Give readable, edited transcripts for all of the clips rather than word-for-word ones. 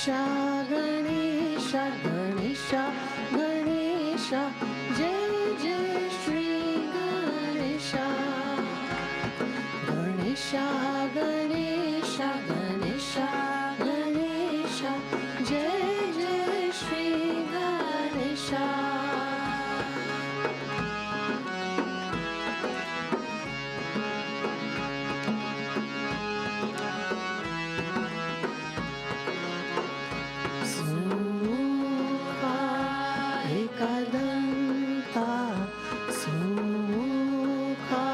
गणेशा गणेशा गणेशा गणेशा जय जय श्री गणेशा गणेशा गणेशा गणेशा गणेशा जय जय श्री गणेशा एकदंता सुमुखा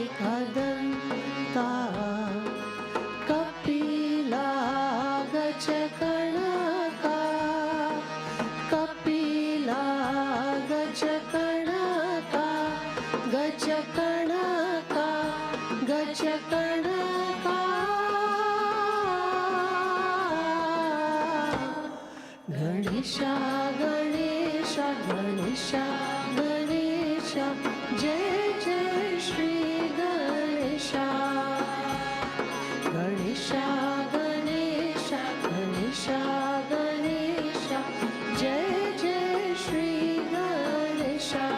एकदंता कपिला गजकणका कपिला गजकणका गजकणका गजकणका गणेशा गणेशा गणेशा गणेशा जय जय श्री गणेशा गणेशा गणेशा गणेशा गणेशा जय जय श्री गणेशा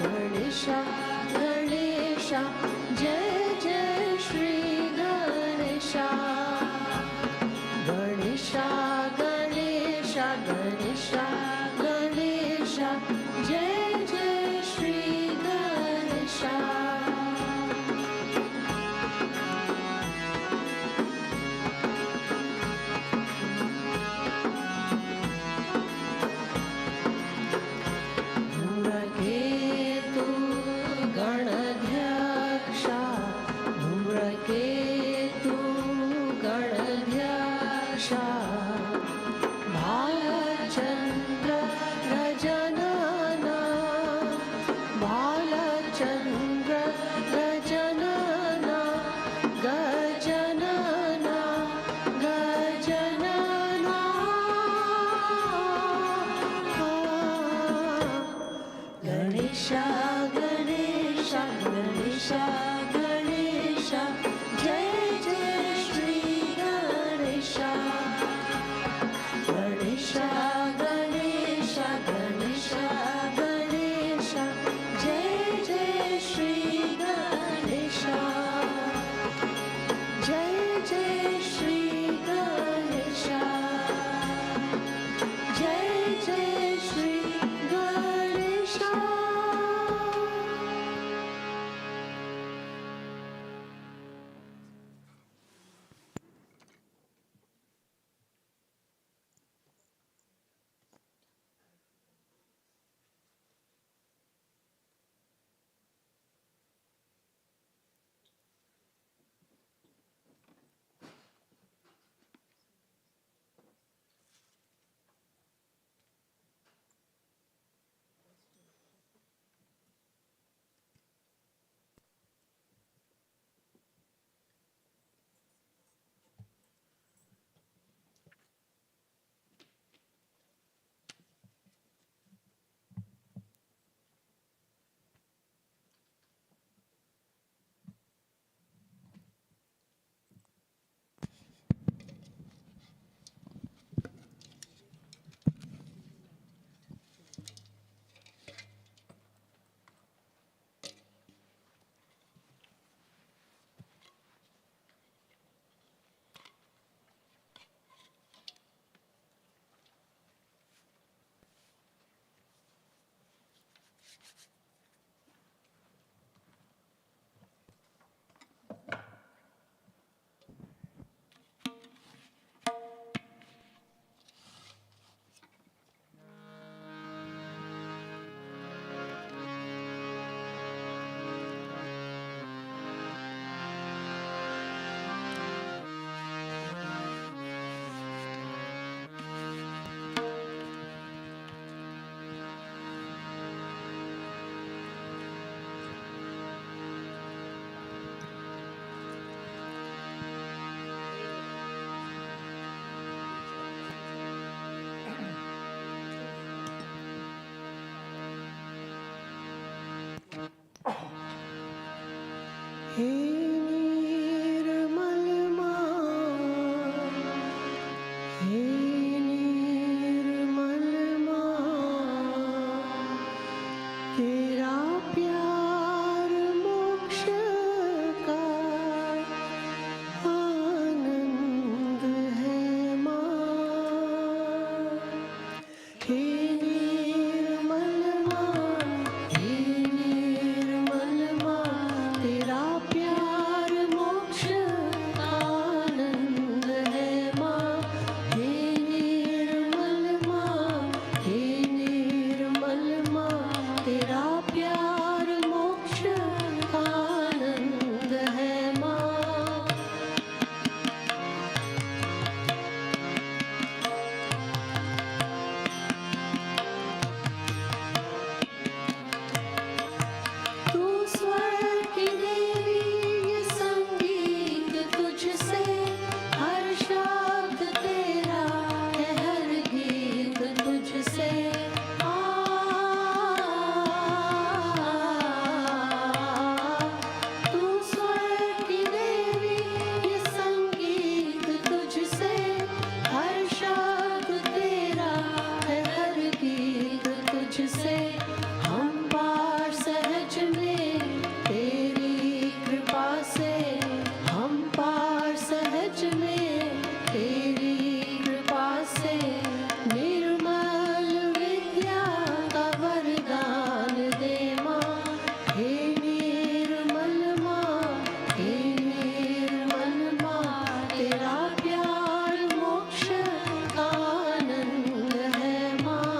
गणेशा गणेशा जय जय श्री गणेशा गणेशा गणेशा गणेशा गणेशा जय जय श्री गणेशा गणध्यक्षा धूम्रकेतु गणध्यक्षा भालचन्द्र गजानना भालचन्द्र गजानना गजानना गजानना गणेशा गणेशा गणेशा गणेशा जय जय श्री गणेशा गणेशा गणेशा गणेशा गणेशा जय जय श्री गणेशा जय जय श्री गणेशा जय जय श्री गणेशा तेरा प्यार मोक्ष का आनंद है माँ। हे निर्मल माँ, हे निर्मल माँ, तेरा प्यार मोक्ष का आनंद है माँ। हे निर्मल माँ, हे निर्मल माँ, तेरा प्यार मोक्ष का आनंद है माँ। तू स्वर की देवी, ये संगीत तुझसे, हर शब्द तेरा है, हर गीत तुझसे। तू स्वर की देवी, ये संगीत तुझसे, हर शब्द तेरा है, हर गीत तुझसे। हम पार सहज में तेरी कृपा से, हम पार सहज में तेरी कृपा से, निर्मल विद्या का वरदान दे माँ। हे निर्मल माँ, हे निर्मल माँ, तेरा प्यार मोक्ष का आनंद है माँ।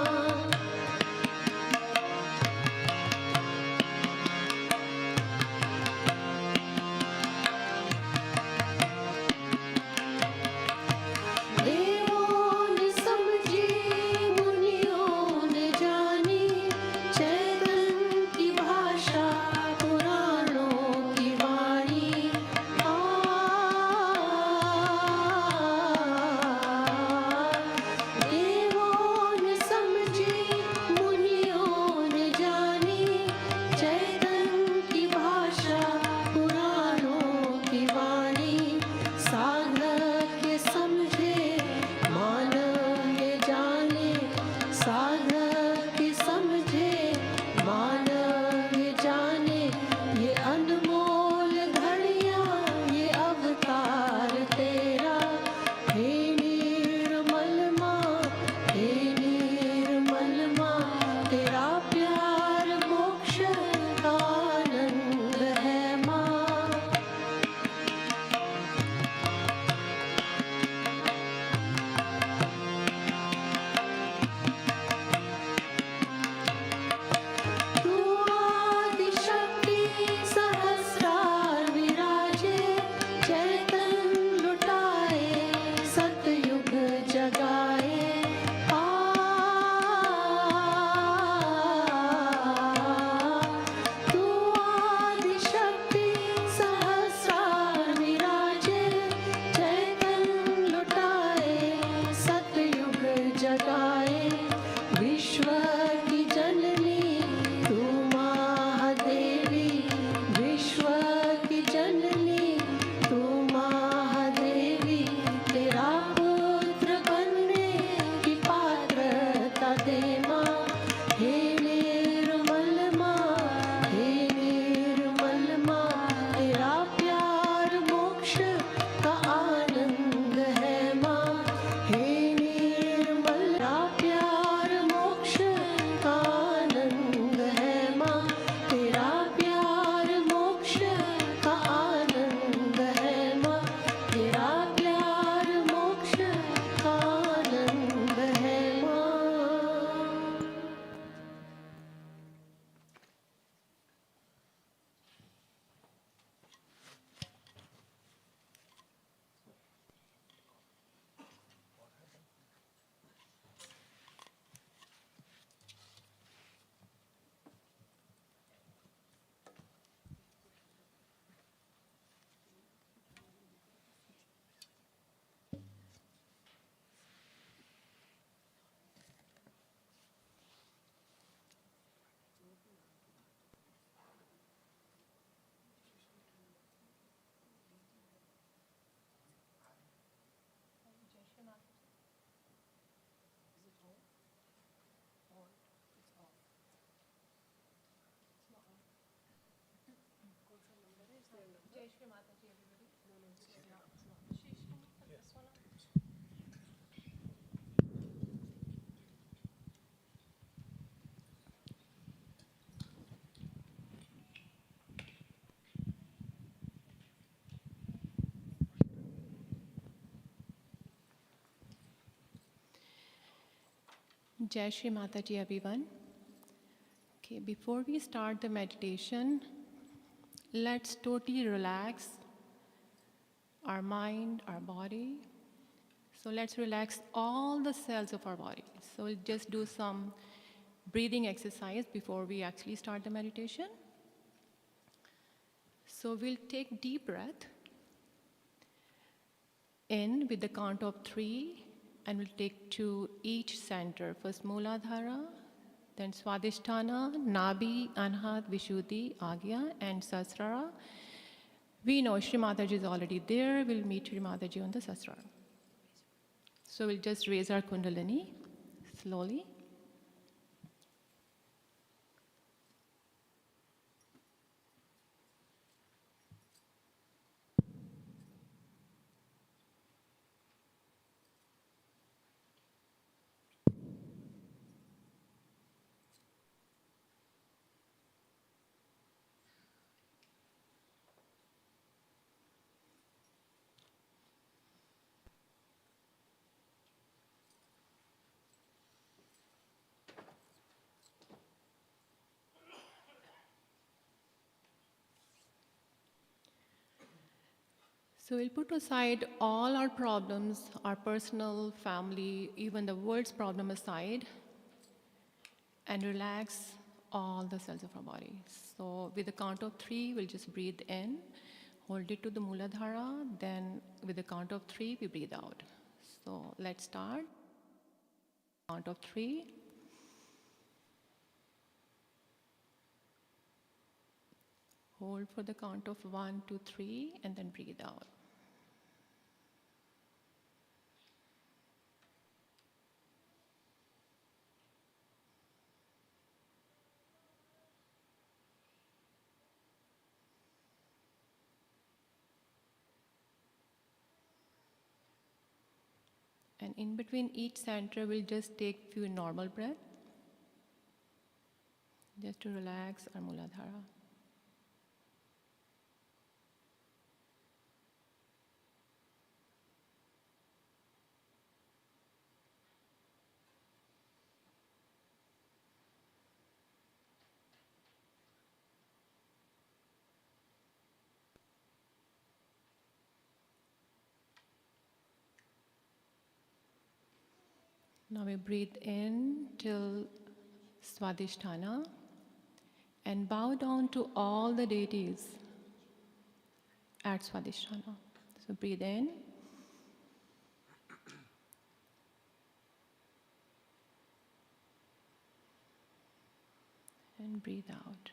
Jai Shree Mataji, everyone. Okay, before we start the meditation, let's totally relax our mind, our body. So let's relax all the cells of our body. So we'll just do some breathing exercise before we actually start the meditation. So we'll take deep breath in with the count of 3, and we'll take to each center. First Muladhara, then Swadhisthana, Nabi, Anhat, Vishuddhi, Agya, and Sasrara. We know Shree Mataji is already there. We'll meet Shree Mataji on the Sasrara. So we'll just raise our Kundalini slowly. So we'll put aside all our problems, our personal, family, even the world's problem aside, and relax all the cells of our body. So with the count of 3, we'll just breathe in, hold it to the Muladhara, then with the count of 3, we breathe out. So let's start. Count of 3. Hold for the count of 1, 2, 3, and then breathe out. And in between each center, we'll just take few normal breaths, just to relax our Muladhara. Now we breathe in till Swadhisthana and bow down to all the deities at Swadhisthana. So breathe in and breathe out.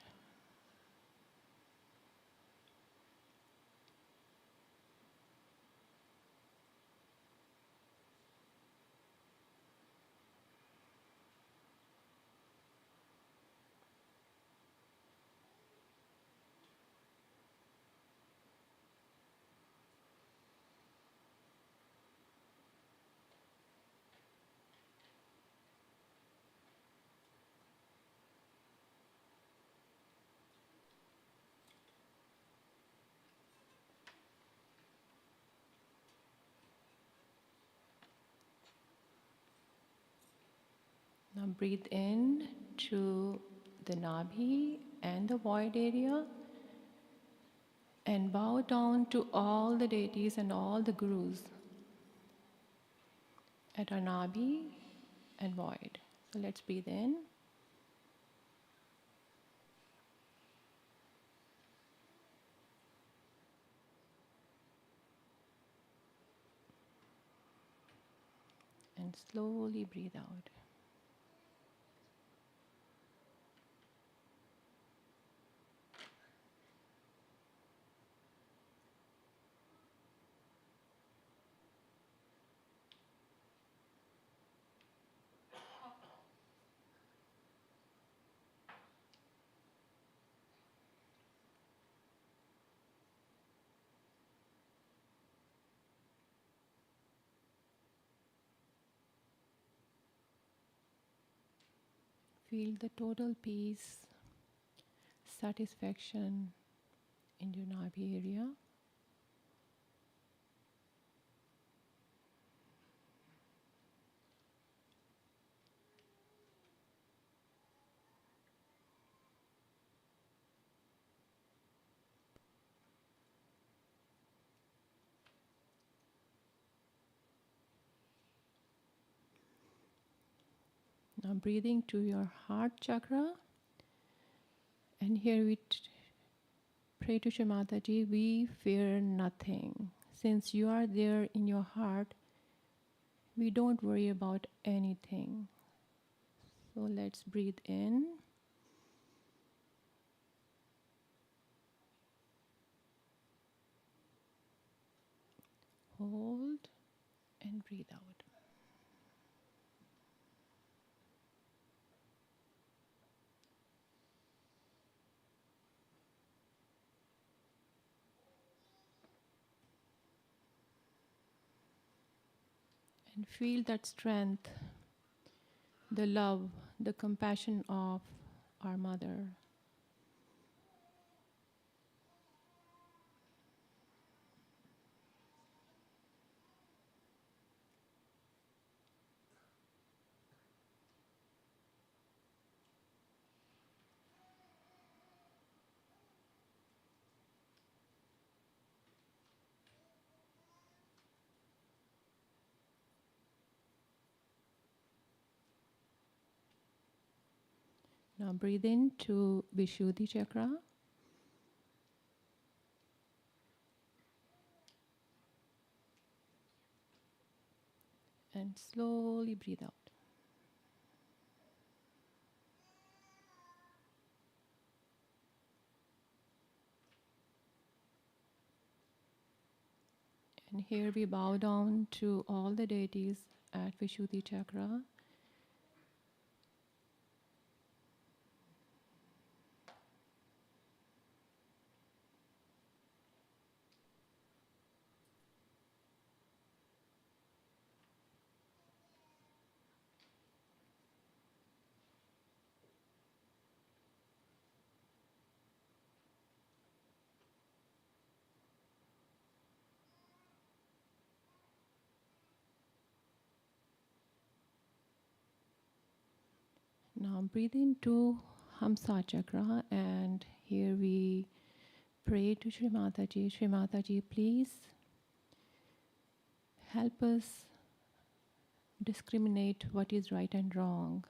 Now breathe in to the Nabhi and the void area and bow down to all the deities and all the gurus at our Nabhi and void. So let's breathe in and slowly breathe out. Feel the total peace, satisfaction in your Nabhi area. Now breathing to your heart chakra. And here we pray to Shree Mataji, we fear nothing. Since you are there in your heart, we don't worry about anything. So let's breathe in. Hold and breathe out. And feel that strength, the love, the compassion of our mother. Now breathe into Vishuddhi chakra and slowly breathe out. And here we bow down to all the deities at Vishuddhi chakra. Now breathe into Hamsa chakra, and here we pray to Shree Mataji. Shree Mataji, please help us discriminate what is right and wrong.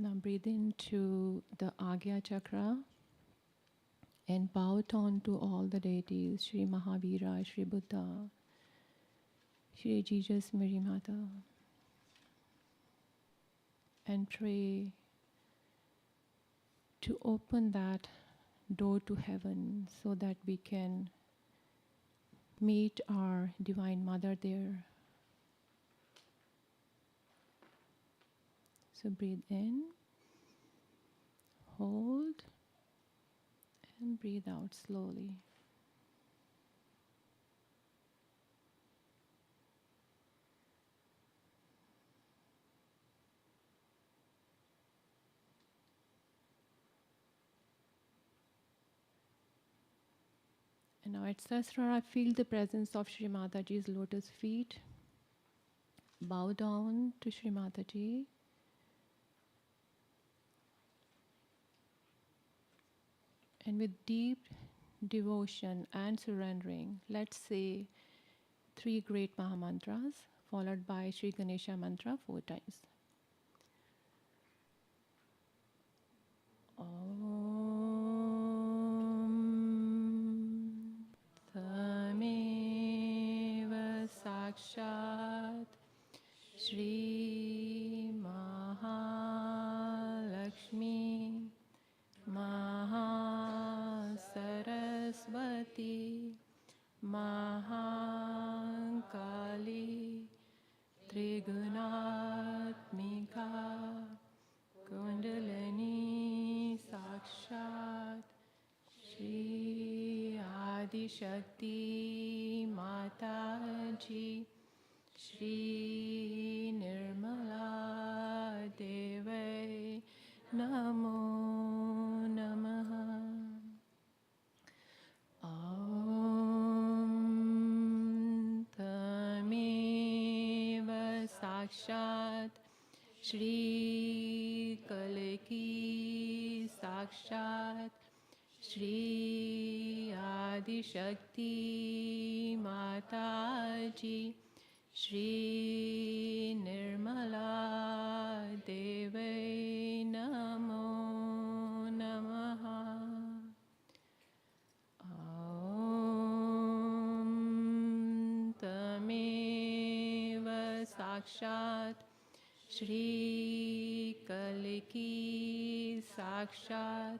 Now breathe into the Agya chakra and bow down to all the deities, Shri Mahavira, Shri Buddha, Shri Jesus Mary Mata, and pray to open that door to heaven so that we can meet our Divine Mother there. So breathe in, hold, and breathe out slowly. And now at Sahasrara, feel the presence of Shri Mataji's lotus feet. Bow down to Shri Mataji. And with deep devotion and surrendering, let's say 3 great Mahamantras, followed by Shri Ganesha mantra 4 times. Om Tameva Sakshat Shri Mahalakshmi Mahasaraswati Mahankali Trigunatmika Kundalini Sakshat Shri Adi Shakti Mataji Shri Shri Kalki Sakshat Shri Adi Shakti Mataji Shri Nirmala Deve Namo Namaha Om Tameva Sakshat Shri Kalki Sakshat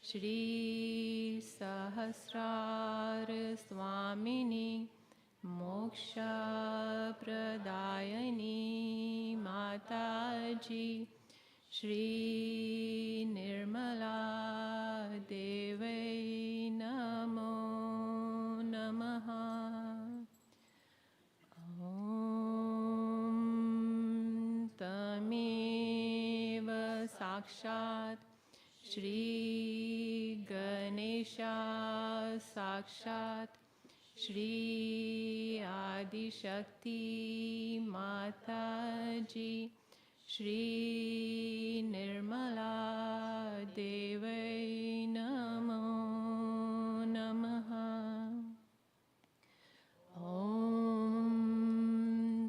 Shri Sahasrar Swamini Moksha Pradayani Mataji Shri Nirmala Deve Namo Namaha Om Tameva Sakshat Shri Ganesha Sakshat Shri Adi Shakti Mataji Shri Nirmala Deve Namo Namaha Om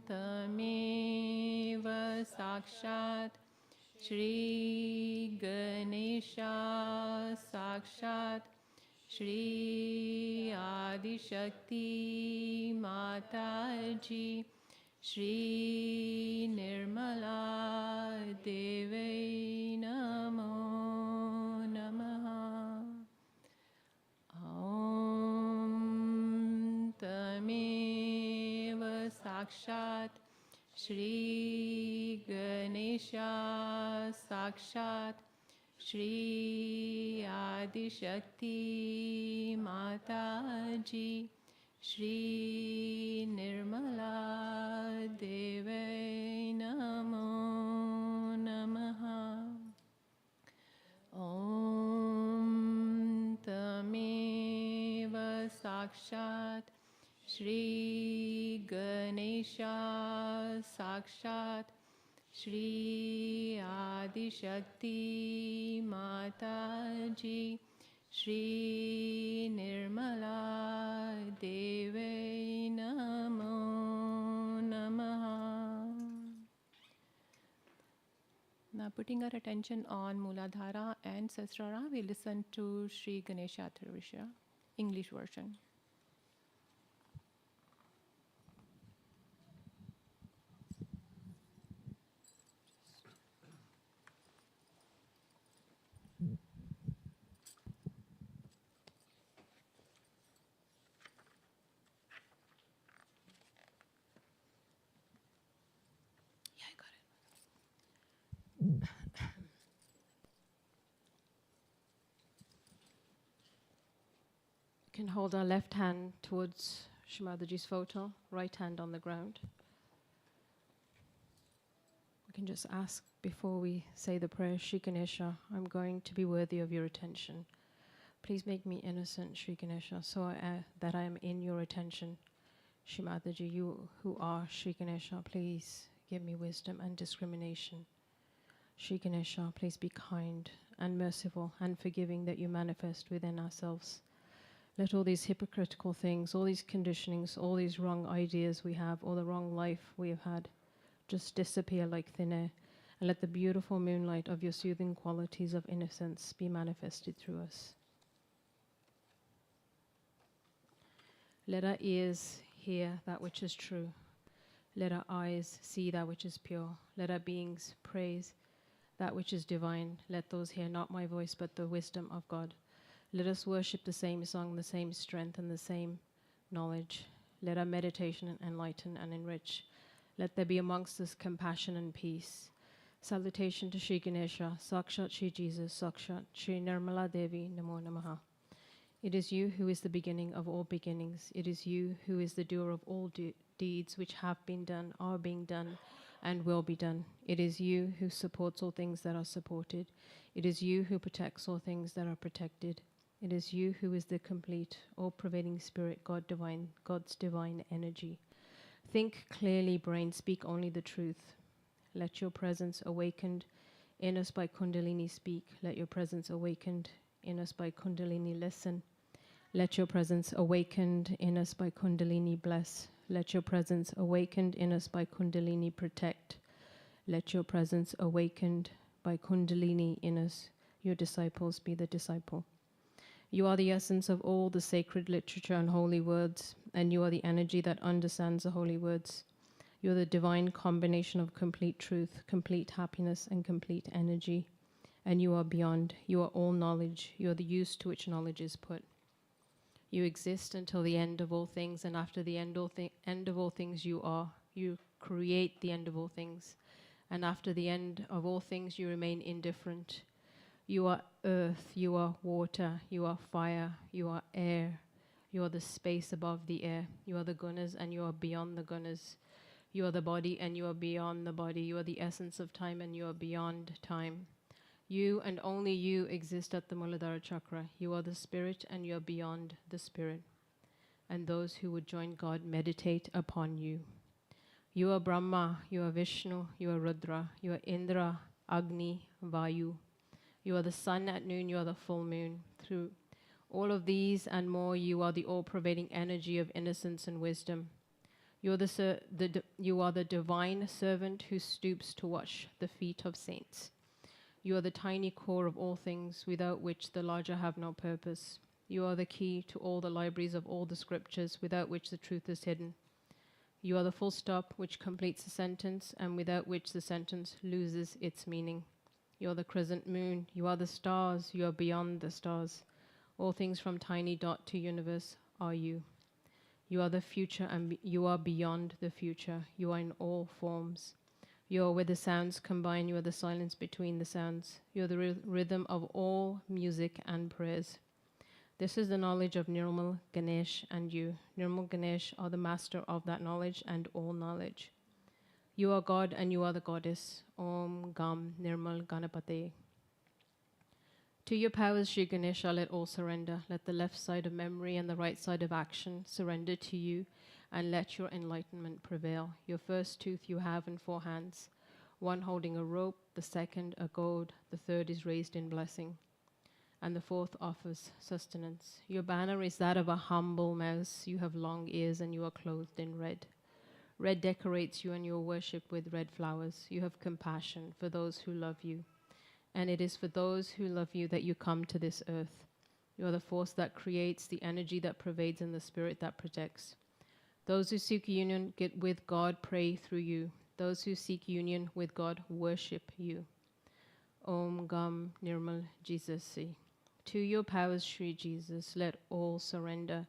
Tameva Sakshat Shri Ganesha Sakshat Shri Adi Shakti Mataji Shri Nirmala Deve Namo Namaha Om Tameva Sakshat Shri Ganesha Sakshat Shri Adi Shakti Mataji Shri Nirmala Deve Namo Namaha Om Tameva Sakshat Shri Ganesha Sakshat Shri Adi Shakti Mataji Shri Nirmala Deve Namo Namaha Now putting our attention on Muladhara and Sasrara, we listen to Sri Ganesha Atharvasha, English version. Yeah, I got it. You can hold our left hand towards Shree Mataji's photo, right hand on the ground. We can just ask before we say the prayer, Sri Ganesha, I'm going to be worthy of your attention. Please make me innocent, Sri Ganesha, so that I am in your attention. Shree Mataji, you who are Sri Ganesha, please give me wisdom and discrimination. Sri Ganesha, please be kind and merciful and forgiving that you manifest within ourselves. Let all these hypocritical things, all these conditionings, all these wrong ideas we have, all the wrong life we have had, just disappear like thin air. And let the beautiful moonlight of your soothing qualities of innocence be manifested through us. Let our ears hear that which is true. Let our eyes see that which is pure. Let our beings praise that which is divine. Let those hear not my voice, but the wisdom of God. Let us worship the same song, the same strength, and the same knowledge. Let our meditation enlighten and enrich. Let there be amongst us compassion and peace. Salutation to Sri Ganesha, Sakshat Sri Jesus, Sakshat Sri Nirmala Devi, Namo Namaha. It is you who is the beginning of all beginnings. It is you who is the doer of all deeds which have been done, are being done, and will be done. It is you who supports all things that are supported. It is you who protects all things that are protected. It is you who is the complete, all-pervading spirit, God's divine energy. Think clearly, brain, speak only the truth. Let your presence awakened in us by Kundalini speak. Let your presence awakened in us by Kundalini listen. Let your presence awakened in us by Kundalini bless. Let your presence awakened in us by Kundalini protect. Let your presence awakened by Kundalini in us, your disciples be the disciple. You are the essence of all the sacred literature and holy words, and you are the energy that understands the holy words. You are the divine combination of complete truth, complete happiness, and complete energy. And you are beyond. You are all knowledge. You are the use to which knowledge is put. You exist until the end of all things, and after the end of all things you are. You create the end of all things. And after the end of all things you remain indifferent. You are earth, you are water, you are fire, you are air. You are the space above the air. You are the gunas and you are beyond the gunas. You are the body and you are beyond the body. You are the essence of time and you are beyond time. You and only you exist at the Muladhara chakra. You are the spirit and you are beyond the spirit. And those who would join God meditate upon you. You are Brahma, you are Vishnu, you are Rudra, you are Indra, Agni, Vayu. You are the sun at noon, you are the full moon. Through all of these and more, you are the all-pervading energy of innocence and wisdom. You are the divine servant who stoops to wash the feet of saints. You are the tiny core of all things, without which the larger have no purpose. You are the key to all the libraries of all the scriptures, without which the truth is hidden. You are the full stop which completes the sentence, and without which the sentence loses its meaning. You are the crescent moon. You are the stars. You are beyond the stars. All things from tiny dot to universe are you. You are the future and you are beyond the future. You are in all forms. You are where the sounds combine. You are the silence between the sounds. You are the rhythm of all music and prayers. This is the knowledge of Nirmal, Ganesh, and you. Nirmal, Ganesh are the master of that knowledge and all knowledge. You are God and you are the goddess. Om Gam Nirmal Ganapate. To your powers, Sri Ganesha, let all surrender. Let the left side of memory and the right side of action surrender to you, and let your enlightenment prevail. Your first tooth you have in 4 hands, one holding a rope, the second a goad, the third is raised in blessing, and the fourth offers sustenance. Your banner is that of a humble mouse. You have long ears and you are clothed in red. Red decorates you and you are worshipped with red flowers. You have compassion for those who love you. And it is for those who love you that you come to this earth. You are the force that creates, the energy that pervades, and the spirit that protects. Those who seek union with God pray through you. Those who seek union with God worship you. Om Gam Nirmal Jesus. To your powers, Sri Jesus, let all surrender.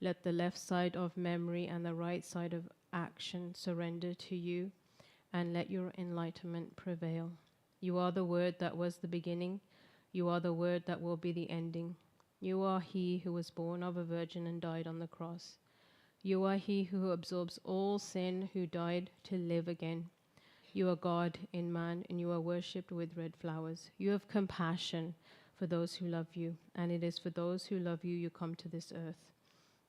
Let the left side of memory and the right side of action surrender to you, and let your enlightenment prevail. You are the word that was the beginning. You are the word that will be the ending. You are he who was born of a virgin and died on the cross. You are he who absorbs all sin, who died to live again. You are God in man, and you are worshipped with red flowers. You have compassion for those who love you, and it is for those who love you you come to this earth.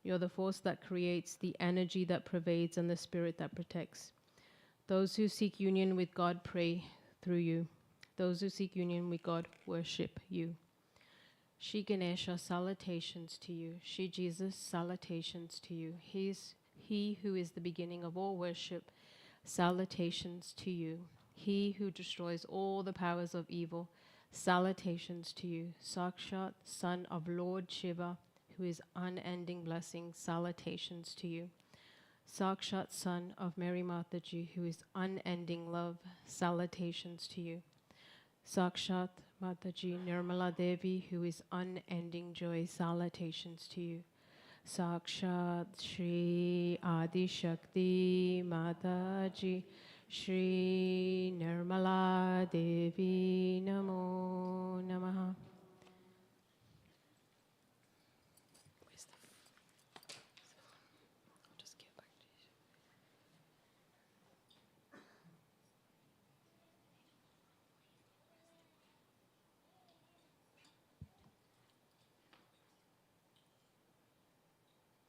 You are the force that creates, the energy that pervades, and the spirit that protects. Those who seek union with God pray through you. Those who seek union with God worship you. Shri Ganesha, salutations to you. Shri Jesus, salutations to you. He who is the beginning of all worship, salutations to you. He who destroys all the powers of evil, salutations to you. Sakshat, son of Lord Shiva, who is unending blessing, salutations to you. Sakshat, son of Mary Mataji, who is unending love, salutations to you. Sakshat Mataji Nirmala Devi, who is unending joy, salutations to you. Sakshat Shri Adi Shakti Mataji, Shri Nirmala Devi Namo Namaha.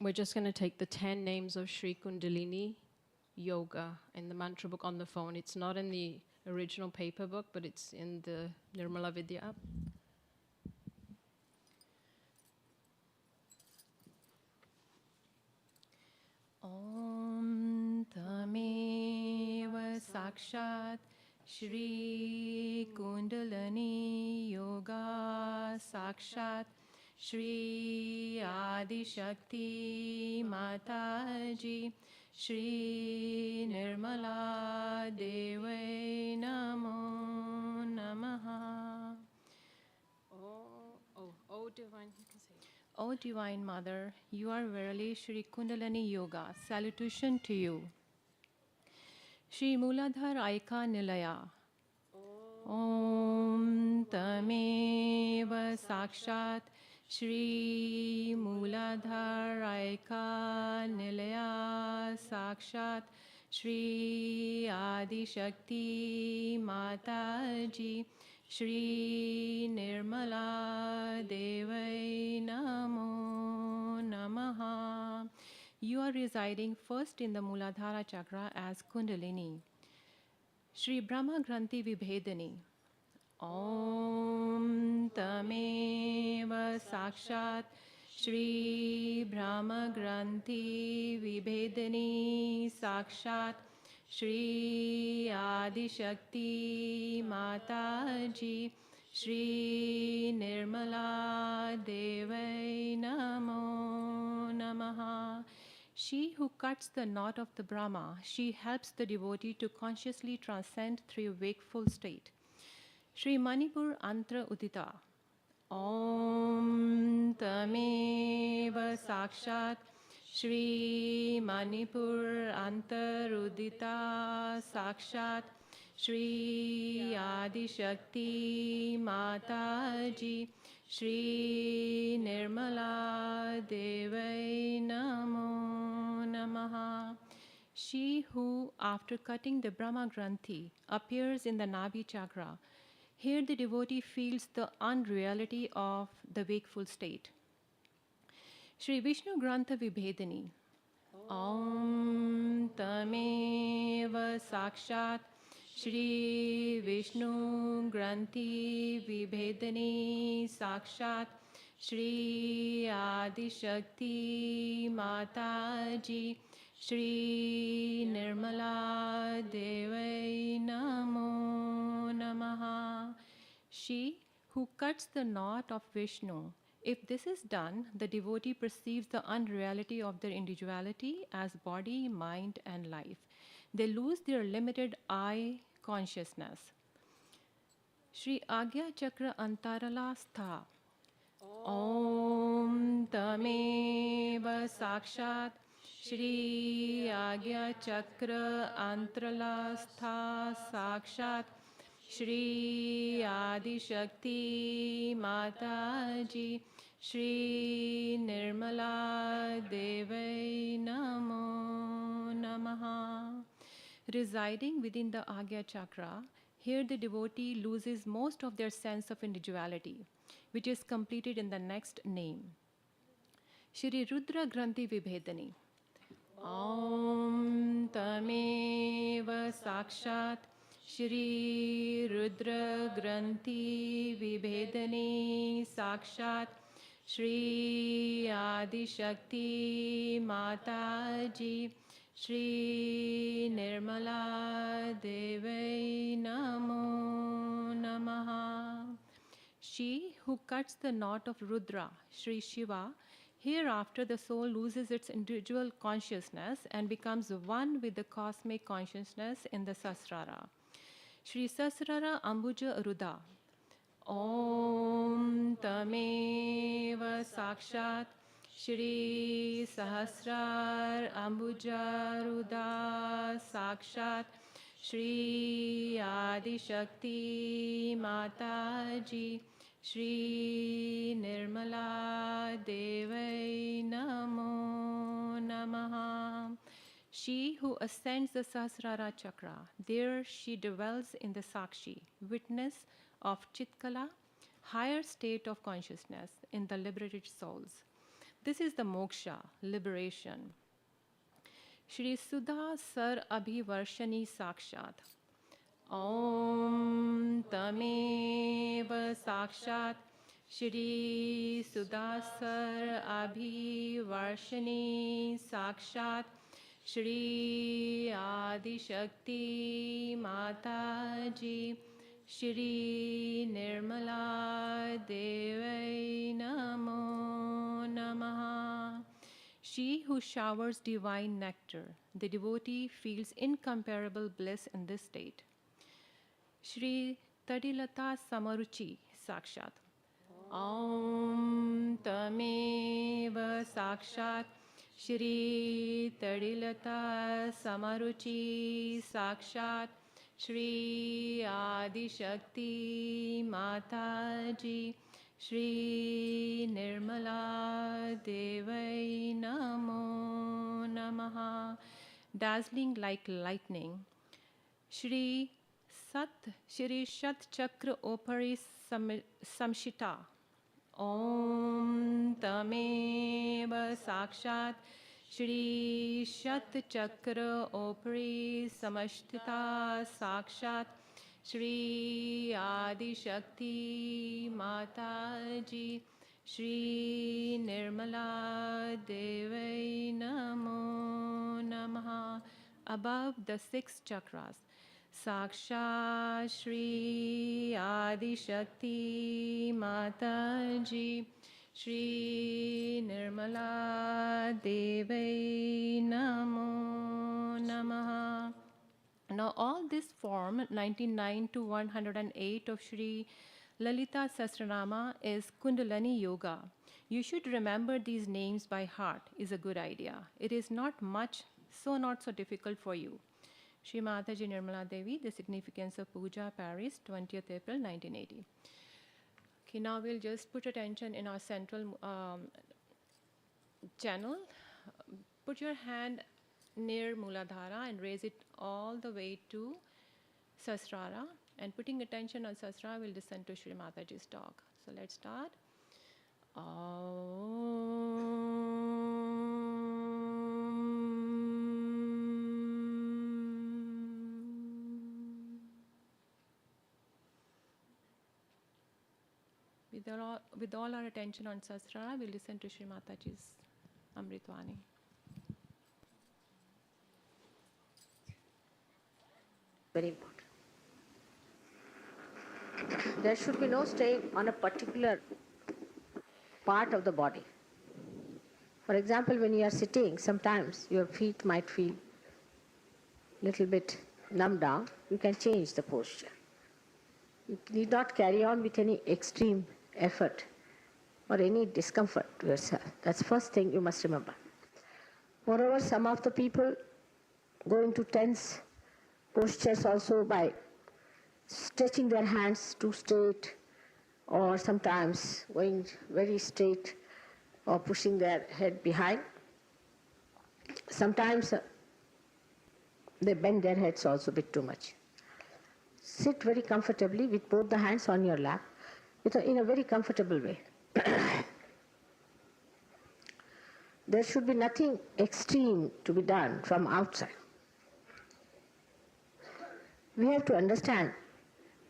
We're just going to take the 10 names of Sri Kundalini Yoga in the mantra book on the phone. It's not in the original paper book, but it's in the Nirmala Vidya app. Om Tameva Sakshat Shri Kundalani Yoga Sakshat Shri Adi Shakti Mataji Shri Nirmala Devai Namo Namaha. Oh, divine, you can say it. O Divine Mother, you are verily Shri Kundalini Yoga. Salutation to you. Shri Muladhar Aika Nilaya. Om Tameva Sakshat Shri Muladhar Aika Nilaya Sakshat Shri Adi Shakti Mataji Shri Nirmala Devai Namo Namaha. You are residing first in the Muladhara chakra as Kundalini. Shri Brahma Granthi Vibhedani. Om Tameva Sakshat Shri Brahma Granthi Vibhedani Sakshat Shri Adi Shakti Mataji Shri Nirmala Devai Namo Namaha. She who cuts the knot of the Brahma, she helps the devotee to consciously transcend through a wakeful state. Shri Manipur Antra Udita. Om Tameva Sakshat Shri Manipur Antarudita Sakshat Shri Adi Shakti Mataji Shri Nirmala Devai Namo Namaha. She who, after cutting the Brahma Granthi, appears in the Nabi chakra, here the devotee feels the unreality of the wakeful state. Shri Vishnu Grantha Vibhedani. Om Tameva Sakshat Shri Vishnu Granthi Vibhedani Sakshat Shri Adi Shakti Mataji Shri Nirmala Devai Namo Namaha. She who cuts the knot of Vishnu. If this is done, the devotee perceives the unreality of their individuality as body, mind, and life. They lose their limited I consciousness. Shri Agya Chakra Antarala Stha. Om Tameva Sakshat Shri Agya Chakra Antarala Stha Sakshat Shri Adi Shakti Mataji Shri Nirmala Devai Namo Namaha. Residing within the Agya Chakra, here the devotee loses most of their sense of individuality, which is completed in the next name. Shri Rudra Granthi Vibhedani. Om Tameva Sakshat Shri Rudra Granthi Vibhedani Sakshat Shri Adi Shakti Mataji Shri Nirmala Devai Namo Namaha. She who cuts the knot of Rudra, Shri Shiva, hereafter the soul loses its individual consciousness and becomes one with the cosmic consciousness in the Sasrara. Shri Sasrara Ambuja Ruda. Om Tameva Sakshat Shri Sahasrar Ambuja Ruda Sakshat Shri Adi Shakti Mataji Shri Nirmala Devai Namo Namaha. She who ascends the Sahasrara chakra, there she dwells in the Sakshi, witness of Chitkala, higher state of consciousness in the liberated souls. This is the moksha, liberation. Shri Sudha Sar Abhivarshani Sakshat. Om Tamev Sakshat Shri Sudasar Abhivarshani Sakshat Shri Adi Shakti Mataji Shri Nirmala Devai Namo Namaha. She who showers divine nectar, the devotee feels incomparable bliss in this state. Shri Tadilata Samaruchi Sakshat. Om Tameva Sakshat Shri Tadilata Samaruchi Sakshat Shri Adi Shakti Mataji Shri Nirmala Devai Namo Namaha. Dazzling like lightning, Shri Shat Chakra Opari Samshita. Om Tameva Sakshat Shri Shat Chakra Opari Samashtita Sakshat Shri Adi Shakti Mataji Shri Nirmala Devai Namo Namaha. Above the 6 chakras, Sakshat Shri Adi Shakti Mataji Shri Nirmala Devai Namo Namaha. Now all this form 99 to 108 of Shri Lalita Sahasranama is Kundalini Yoga. You should remember these names by heart is a good idea. It is not so difficult for you. Shree Mataji Nirmala Devi, The Significance of Puja, Paris, 20th April 1980. Okay, now we'll just put attention in our central channel. Put your hand near Muladhara and raise it all the way to Sasrara. And putting attention on Sasrara, we'll descend to Shree Mataji's talk. So let's start. With all our attention on Sasrara, we'll listen to Shree Mataji's Amritvani. Very important. There should be no strain on a particular part of the body. For example, when you are sitting, sometimes your feet might feel a little bit numb down. You can change the posture. You need not carry on with any extreme effort or any discomfort to yourself. That's the first thing you must remember. Moreover, some of the people go into tense postures also by stretching their hands too straight, or sometimes going very straight or pushing their head behind. Sometimes they bend their heads also a bit too much. Sit very comfortably with both the hands on your lap in a very comfortable way. There should be nothing extreme to be done from outside. We have to understand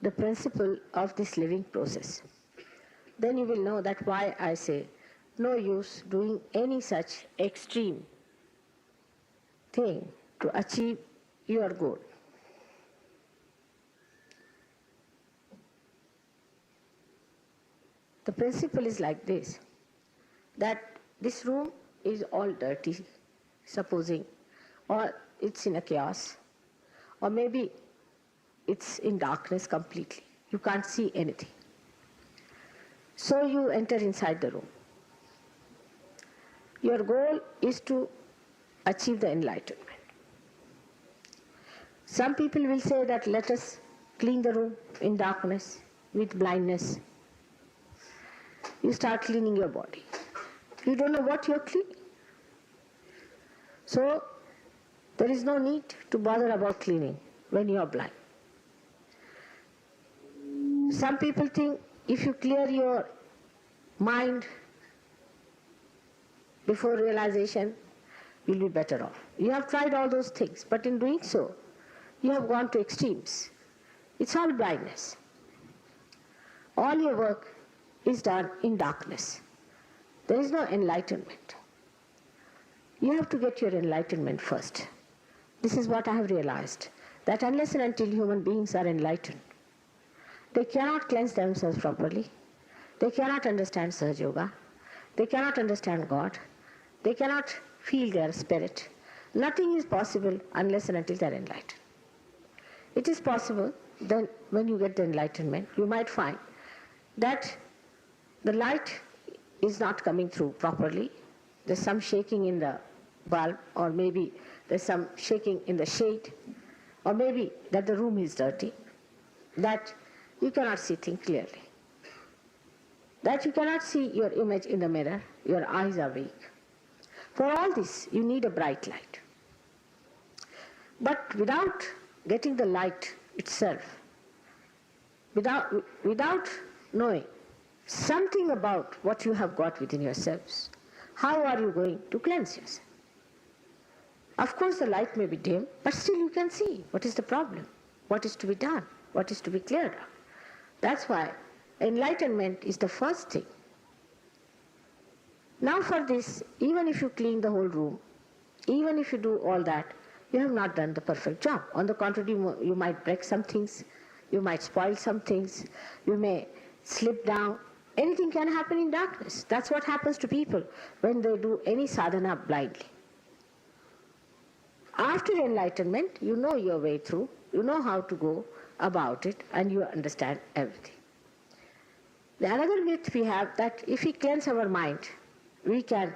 the principle of this living process. Then you will know that why I say no use doing any such extreme thing to achieve your goal. The principle is like this, that this room is all dirty, supposing, or it's in a chaos, or maybe it's in darkness completely. You can't see anything. So you enter inside the room. Your goal is to achieve the enlightenment. Some people will say that let us clean the room in darkness with blindness. You start cleaning your body. You don't know what you're cleaning. So there is no need to bother about cleaning when you are blind. Some people think if you clear your mind before realization, you'll be better off. You have tried all those things, but in doing so, you have gone to extremes. It's all blindness. All your work is done in darkness. There is no enlightenment. You have to get your enlightenment first. This is what I have realized, that unless and until human beings are enlightened, they cannot cleanse themselves properly, they cannot understand Sahaja Yoga, they cannot understand God, they cannot feel their spirit. Nothing is possible unless and until they are enlightened. It is possible, then when you get the enlightenment, you might find that the light is not coming through properly. There's some shaking in the bulb, or maybe there's some shaking in the shade, or maybe that the room is dirty, that you cannot see things clearly, that you cannot see your image in the mirror, your eyes are weak. For all this, you need a bright light. But without getting the light itself, without knowing something about what you have got within yourselves, how are you going to cleanse yourself? Of course, the light may be dim, but still you can see what is the problem, what is to be done, what is to be cleared up. That's why enlightenment is the first thing. Now for this, even if you clean the whole room, even if you do all that, you have not done the perfect job. On the contrary, you might break some things, you might spoil some things, you may slip down. Anything can happen in darkness. That's what happens to people when they do any sadhana blindly. After enlightenment, you know your way through, you know how to go about it, and you understand everything. The another myth we have, that if we cleanse our mind, we can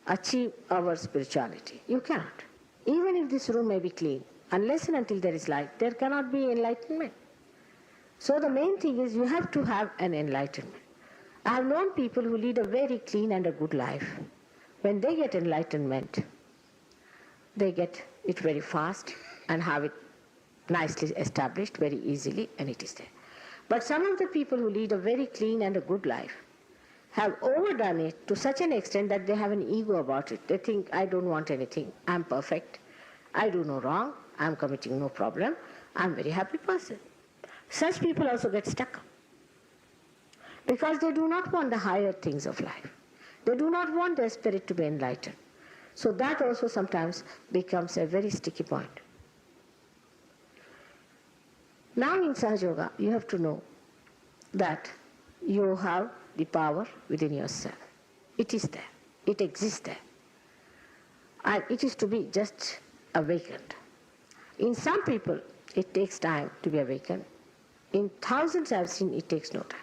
achieve our spirituality. You cannot. Even if this room may be clean, unless and until there is light, there cannot be enlightenment. So the main thing is you have to have an enlightenment. I have known people who lead a very clean and a good life. When they get enlightenment, they get it very fast and have it nicely established very easily, and it is there. But some of the people who lead a very clean and a good life have overdone it to such an extent that they have an ego about it. They think, I don't want anything, I'm perfect, I do no wrong, I'm committing no problem, I'm a very happy person. Such people also get stuck because they do not want the higher things of life. They do not want their spirit to be enlightened. So that also sometimes becomes a very sticky point. Now in Sahaja Yoga, you have to know that you have the power within yourself. It is there. It exists there. And it is to be just awakened. In some people, it takes time to be awakened. In thousands I've seen, it takes no time.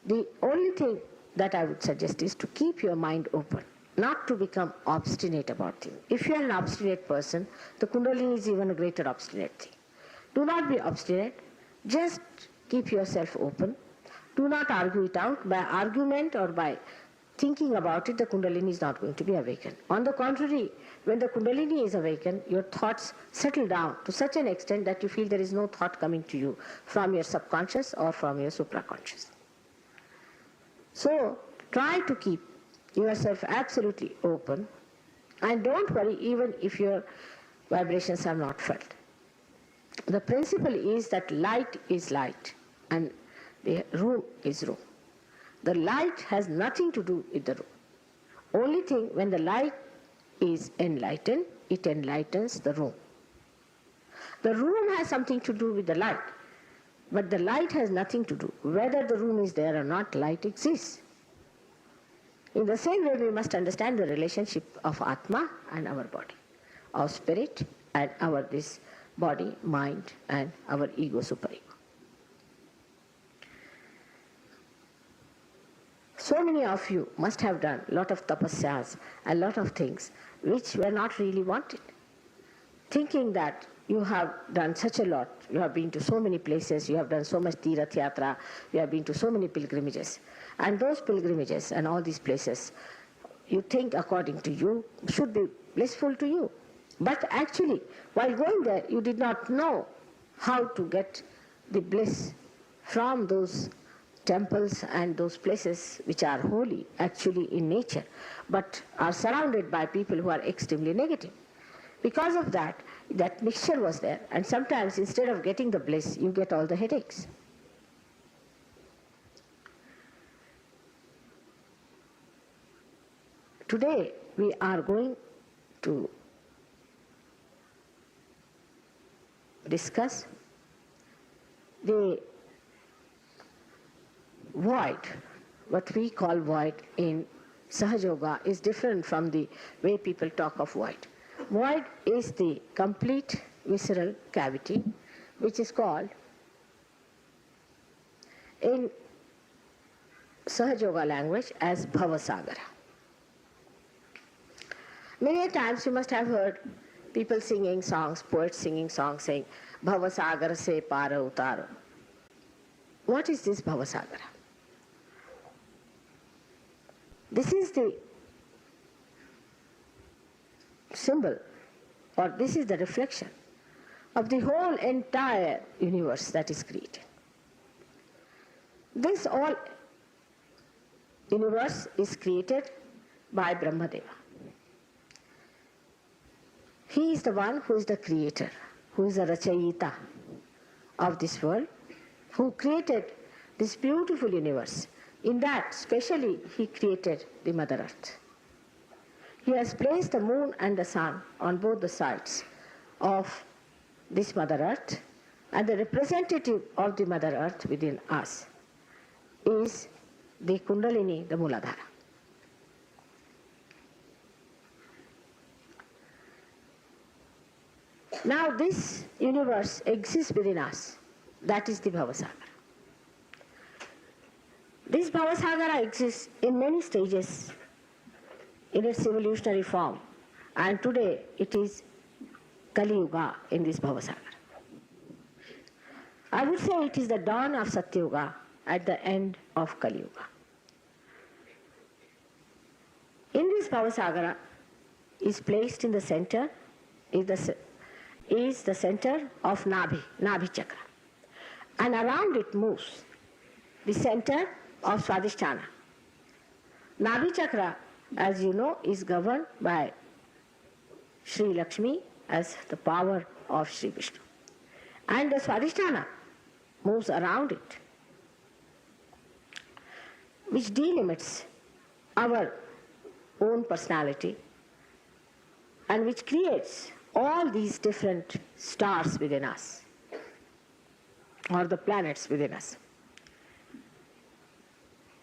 The only thing that I would suggest is to keep your mind open, not to become obstinate about things. If you are an obstinate person, the Kundalini is even a greater obstinate thing. Do not be obstinate. Just keep yourself open. Do not argue it out. By argument or by thinking about it, the Kundalini is not going to be awakened. On the contrary, when the Kundalini is awakened, your thoughts settle down to such an extent that you feel there is no thought coming to you from your subconscious or from your supraconscious. So, try to keep yourself absolutely open, and don't worry even if your vibrations are not felt. The principle is that light is light and the room is room. The light has nothing to do with the room. Only thing, when the light is enlightened, it enlightens the room. The room has something to do with the light, but the light has nothing to do. Whether the room is there or not, light exists. In the same way, we must understand the relationship of Atma and our body, of spirit and our this body, mind, and our ego, superego. So many of you must have done a lot of tapasyas, a lot of things which were not really wanted. Thinking that you have done such a lot, you have been to so many places, you have done so much Tirath Yatra, you have been to so many pilgrimages. And those pilgrimages and all these places, you think according to you, should be blissful to you. But actually, while going there, you did not know how to get the bliss from those temples and those places which are holy actually in nature, but are surrounded by people who are extremely negative. Because of that, that mixture was there, and sometimes instead of getting the bliss, you get all the headaches. Today we are going to discuss the void. What we call void in Sahaja Yoga is different from the way people talk of void. Void is the complete visceral cavity, which is called in Sahaja Yoga language as Bhavasagara. Many times you must have heard people singing songs, poets singing songs saying, Bhavasagara se para utaro. What is this Bhavasagara? This is the symbol, or this is the reflection of the whole entire universe that is created. This all universe is created by Brahmadeva. He is the one who is the creator, who is the Rachayita of this world, who created this beautiful universe. In that, specially, he created the Mother Earth. He has placed the moon and the sun on both the sides of this Mother Earth, and the representative of the Mother Earth within us is the Kundalini, the Muladhara. Now this universe exists within us. That is the Bhavasagara. This Bhavasagara exists in many stages in its evolutionary form, and today it is Kali Yuga in this Bhavasagara. I would say it is the dawn of Satya Yuga at the end of Kali Yuga. In this Bhavasagara is placed in the center, is the center of Nabhi Chakra, and around it moves the center of Swadhisthana. Nabhi Chakra, as you know, is governed by Sri Lakshmi as the power of Sri Vishnu. And the Swadhisthana moves around it, which delimits our own personality and which creates all these different stars within us, or the planets within us.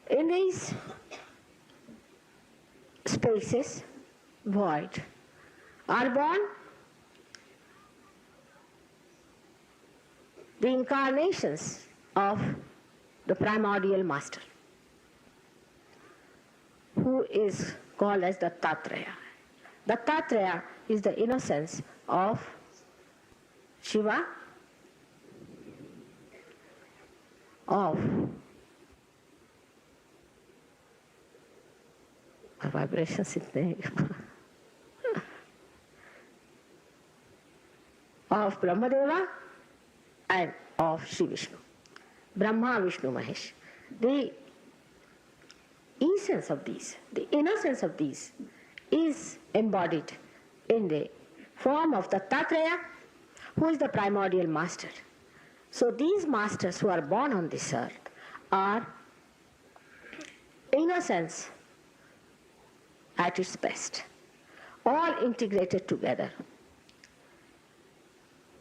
In these spaces, void, are born the incarnations of the primordial master, who is called as the Dattatreya. Dattatreya is the innocence of Shiva, of vibrations of Brahmadeva and of Sri Vishnu. Brahma, Vishnu, Mahesh. The essence of these, the innocence of these is embodied in the form of the Dattatreya, who is the primordial master. So these masters who are born on this earth are innocence at its best, all integrated together.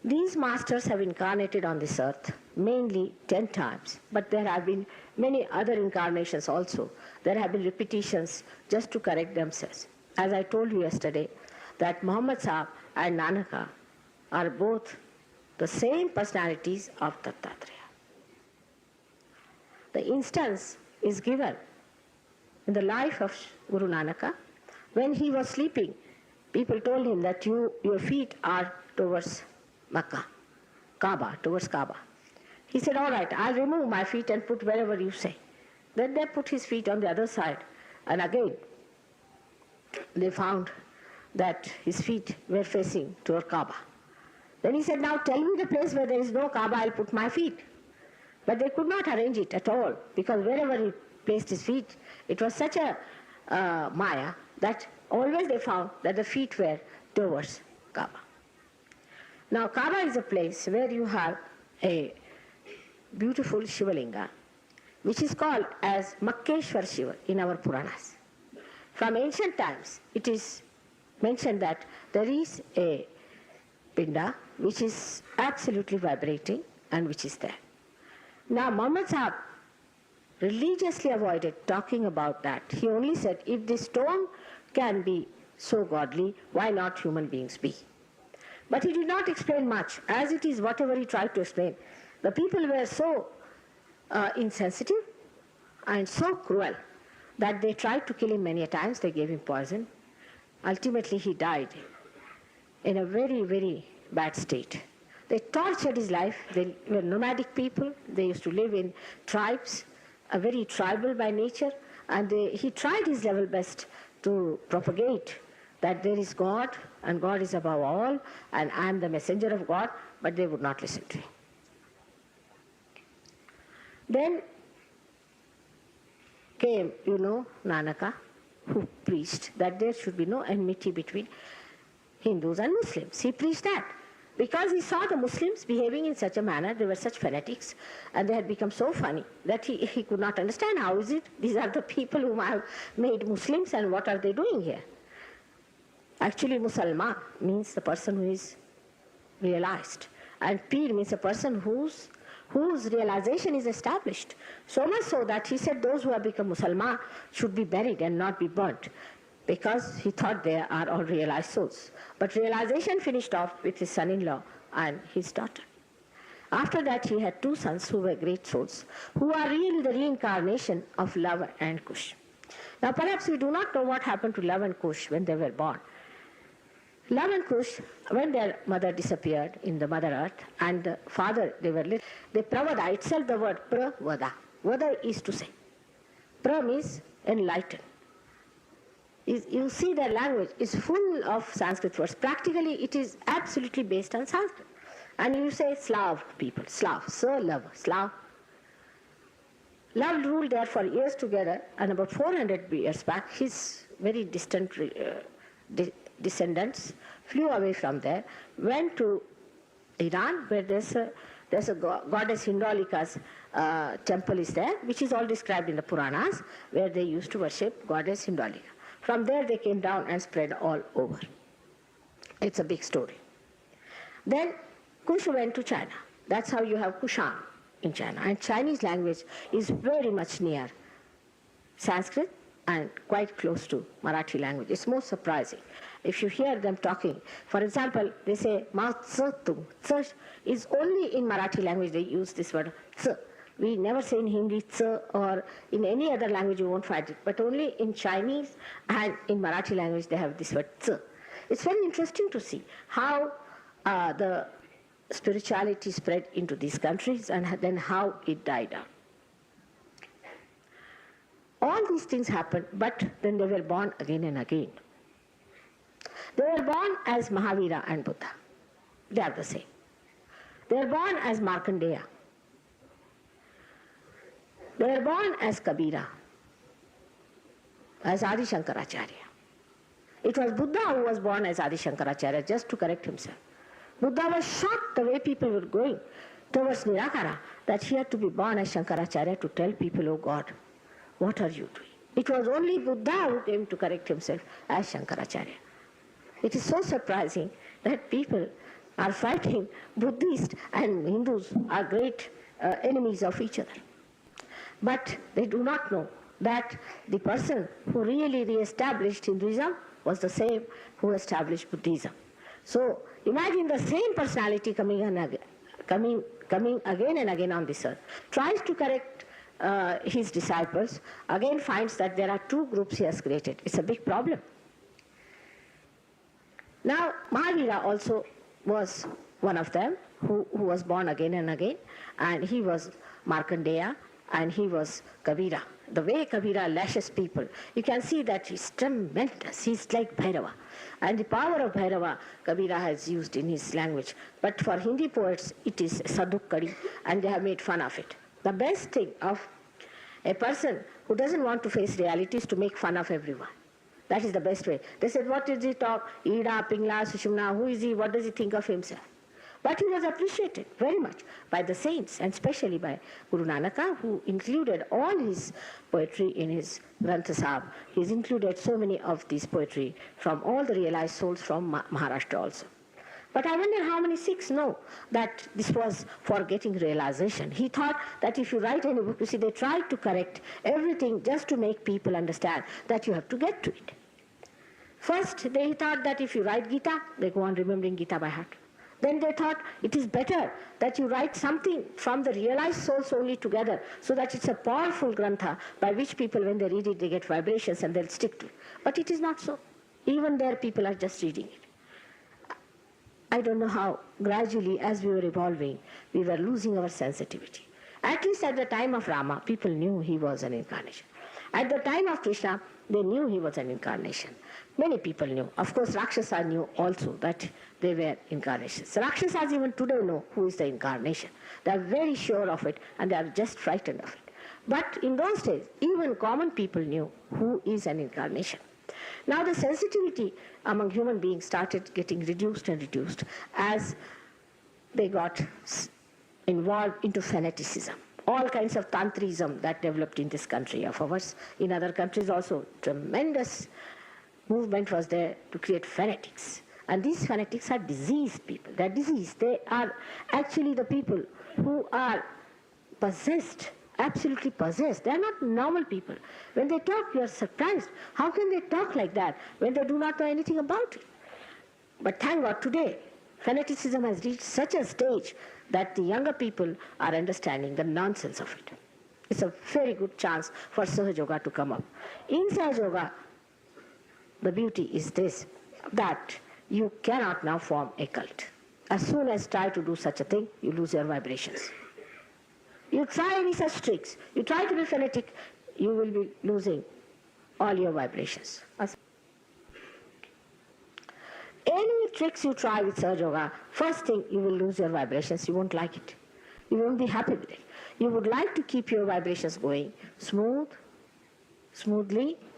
These masters have incarnated on this earth mainly 10 times, but there have been many other incarnations also. There have been repetitions just to correct themselves. As I told you yesterday, that Muhammad Sahib and Nanaka are both the same personalities of Dattatreya. The instance is given in the life of Guru Nanaka. When he was sleeping, people told him that your feet are towards Makkah, Kaaba, towards Kaaba. He said, all right, I'll remove my feet and put wherever you say. Then they put his feet on the other side, and again they found that his feet were facing toward Kaaba. Then he said, now tell me the place where there is no Kaaba, I'll put my feet. But they could not arrange it at all, because wherever he placed his feet, it was such a Maya that always they found that the feet were towards Kaaba. Now Kaaba is a place where you have a beautiful Shivalinga, which is called as Makkeshwar Shiva in our Puranas. From ancient times, it is mentioned that there is a Pinda which is absolutely vibrating and which is there. Now Muhammad Sahib religiously avoided talking about that. He only said, if this stone can be so godly, why not human beings be? But he did not explain much. As it is, whatever he tried to explain, the people were so insensitive and so cruel that they tried to kill him many a times. They gave him poison. Ultimately, he died in a very, very bad state. They tortured his life. They were nomadic people. They used to live in tribes, very tribal by nature, and he tried his level best to propagate that there is God and God is above all and I am the messenger of God, but they would not listen to him. Then came, Nanaka, who preached that there should be no enmity between Hindus and Muslims. He preached that because he saw the Muslims behaving in such a manner, they were such fanatics, and they had become so funny that he could not understand how is it, these are the people whom I have made Muslims and what are they doing here? Actually, Musalman means the person who is realized, and Pir means a person whose realization is established. So much so that he said those who have become Musalman should be buried and not be burnt, because he thought they are all realized souls. But realization finished off with his son-in-law and his daughter. After that, he had two sons who were great souls, who are really the reincarnation of Lava and Kush. Now perhaps we do not know what happened to Lava and Kush when they were born. Lava and Kush, when their mother disappeared in the Mother Earth, and the father, they were little, they pravada, itself the word pravada. Vada is to say. Pra means enlighten. You see their language is full of Sanskrit words. Practically it is absolutely based on Sanskrit. And you say Slav people, Slav, so love, Slav. Love ruled there for years together, and about 400 years back, his very distant descendants flew away from there, went to Iran, where there's a goddess Hindolika's temple is there, which is all described in the Puranas, where they used to worship goddess Hindolika. From there they came down and spread all over. It's a big story. Then Kush went to China. That's how you have Kushan in China. And Chinese language is very much near Sanskrit and quite close to Marathi language. It's most surprising. If you hear them talking, for example, they say Ma tse tung. Tse is only in Marathi language they use this word tse. We never say in Hindi tse, or in any other language you won't find it, but only in Chinese and in Marathi language they have this word tse. It's very interesting to see how the spirituality spread into these countries and then how it died out. All these things happened, but then they were born again and again. They were born as Mahavira and Buddha. They are the same. They were born as Markandeya. They were born as Kabira, as Adi Shankaracharya. It was Buddha who was born as Adi Shankaracharya, just to correct himself. Buddha was shocked the way people were going towards Nirakara, that he had to be born as Shankaracharya to tell people, oh God, what are you doing? It was only Buddha who came to correct himself as Shankaracharya. It is so surprising that people are fighting. Buddhists and Hindus are great enemies of each other. But they do not know that the person who really re-established Hinduism was the same who established Buddhism. So imagine the same personality coming again and again on this earth, tries to correct his disciples, again finds that there are two groups he has created. It's a big problem. Now Mahavira also was one of them who was born again and again, and he was Markandeya and he was Kabira. The way Kabira lashes people, you can see that he's tremendous. He's like Bhairava. And the power of Bhairava, Kabira has used in his language. But for Hindi poets, it is Sadukkadi, and they have made fun of it. The best thing of a person who doesn't want to face reality is to make fun of everyone. That is the best way. They said, what does he talk? Ida, Pingla, Sushumna, who is he? What does he think of himself? But he was appreciated very much by the saints, and especially by Guru Nanaka, who included all his poetry in his Granth Sahib. He's included so many of these poetry from all the realized souls from Maharashtra also. But I wonder how many Sikhs know that this was for getting realization. He thought that if you write any book, you see, they tried to correct everything just to make people understand that you have to get to it. First, they thought that if you write Gita, they go on remembering Gita by heart. Then they thought it is better that you write something from the realized souls only together, so that it's a powerful grantha by which people, when they read it, they get vibrations and they'll stick to it. But it is not so. Even there, people are just reading it. I don't know how, gradually, as we were evolving, we were losing our sensitivity. At least at the time of Rama, people knew he was an incarnation. At the time of Krishna, they knew he was an incarnation. Many people knew. Of course, Rakshasas knew also that they were incarnations. Rakshasas even today know who is the incarnation. They are very sure of it, and they are just frightened of it. But in those days, even common people knew who is an incarnation. Now the sensitivity among human beings started getting reduced and reduced as they got involved into fanaticism. All kinds of tantrism that developed in this country of ours. In other countries also, tremendous movement was there to create fanatics. And these fanatics are diseased people. They are diseased. They are actually the people who are possessed, absolutely possessed. They are not normal people. When they talk, you are surprised. How can they talk like that when they do not know anything about it? But thank God, today, fanaticism has reached such a stage that the younger people are understanding the nonsense of it. It's a very good chance for Sahaja Yoga to come up. In Sahaja Yoga, the beauty is this, that you cannot now form a cult. As soon as try to do such a thing, you lose your vibrations. You try any such tricks, you try to be fanatic, you will be losing all your vibrations. Any tricks you try with Sahaja Yoga, first thing you will lose your vibrations, you won't like it. You won't be happy with it. You would like to keep your vibrations going smoothly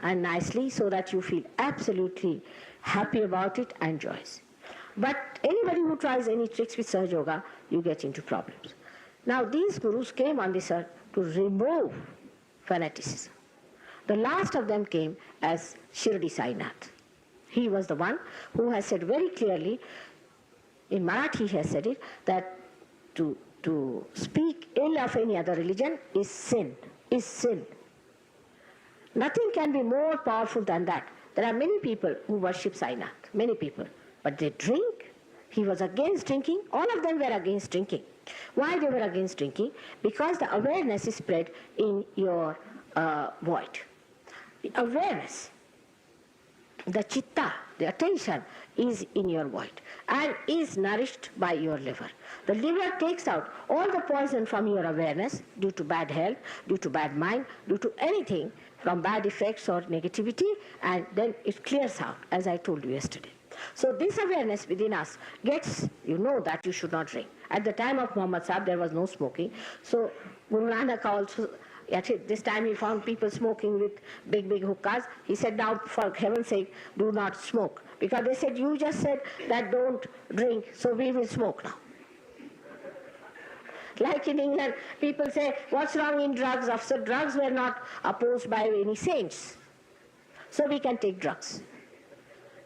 and nicely, so that you feel absolutely happy about it and joyous. But anybody who tries any tricks with Sahaja Yoga, you get into problems. Now these gurus came on this earth to remove fanaticism. The last of them came as Shirdi Sainath. He was the one who has said very clearly, in Marathi he has said it, that to speak ill of any other religion is sin. Nothing can be more powerful than that. There are many people who worship Sainath, many people, but they drink. He was against drinking. All of them were against drinking. Why they were against drinking? Because the awareness is spread in your void. The awareness, the chitta, the attention is in your void and is nourished by your liver. The liver takes out all the poison from your awareness due to bad health, due to bad mind, due to anything from bad effects or negativity, and then it clears out, as I told you yesterday. So this awareness within us gets, you know that you should not drink. At the time of Muhammad Sahib, there was no smoking. So Guru Nanak also, at this time he found people smoking with big hookahs. He said, now for heaven's sake, do not smoke. Because they said, you just said that don't drink, so we will smoke now. Like in England, people say, what's wrong in drugs? So drugs were not opposed by any saints. So we can take drugs.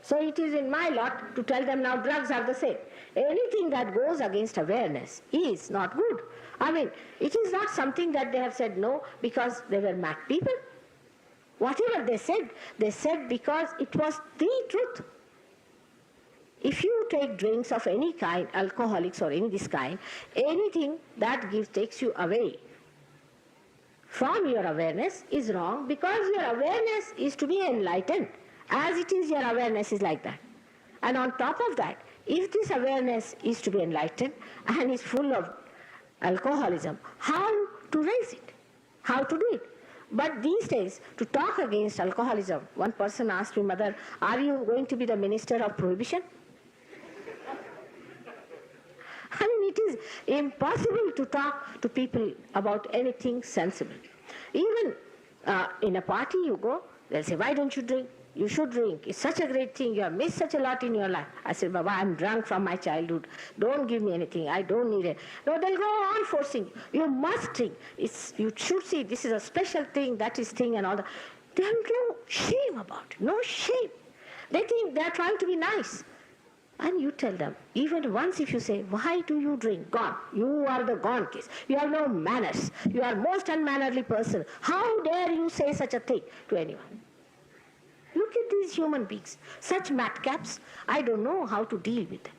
So it is in my lot to tell them now drugs are the same. Anything that goes against awareness is not good. I mean, it is not something that they have said no because they were mad people. Whatever they said because it was the truth. If you take drinks of any kind, alcoholics or any this kind, anything that takes you away from your awareness is wrong, because your awareness is to be enlightened. As it is, your awareness is like that. And on top of that, if this awareness is to be enlightened and is full of alcoholism, how to raise it? How to do it? But these days, to talk against alcoholism, one person asked me, Mother, are you going to be the minister of prohibition? I mean, it is impossible to talk to people about anything sensible. Even in a party you go, they'll say, why don't you drink? you should drink. It's such a great thing. You have missed such a lot in your life. I said, Baba, I'm drunk from my childhood. Don't give me anything. I don't need it. No, they'll go on forcing you. You must drink. You should see this is a special thing, that is thing and all that. They have no shame about it. No shame. They think they're trying to be nice. And you tell them, even once if you say, why do you drink? Gone. You are the gone case. You have no manners. You are most unmannerly person. How dare you say such a thing to anyone? Look at these human beings. Such madcaps, I don't know how to deal with them.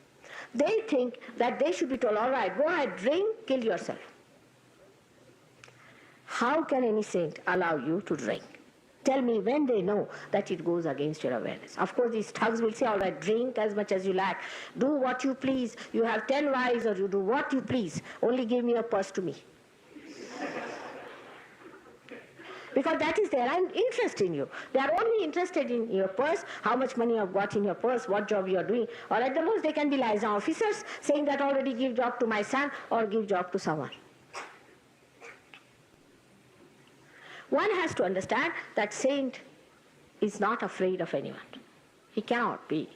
They think that they should be told, all right, go ahead, drink, kill yourself. How can any saint allow you to drink? Tell me when they know that it goes against your awareness. Of course, these thugs will say, all right, drink as much as you like. Do what you please. You have 10 wives or you do what you please. Only give me a purse to me. Because that is their interest in you. They are only interested in your purse, how much money you have got in your purse, what job you are doing. Or at the most, they can be liaison officers saying that already give job to my son or give job to someone. One has to understand that saint is not afraid of anyone. He cannot be.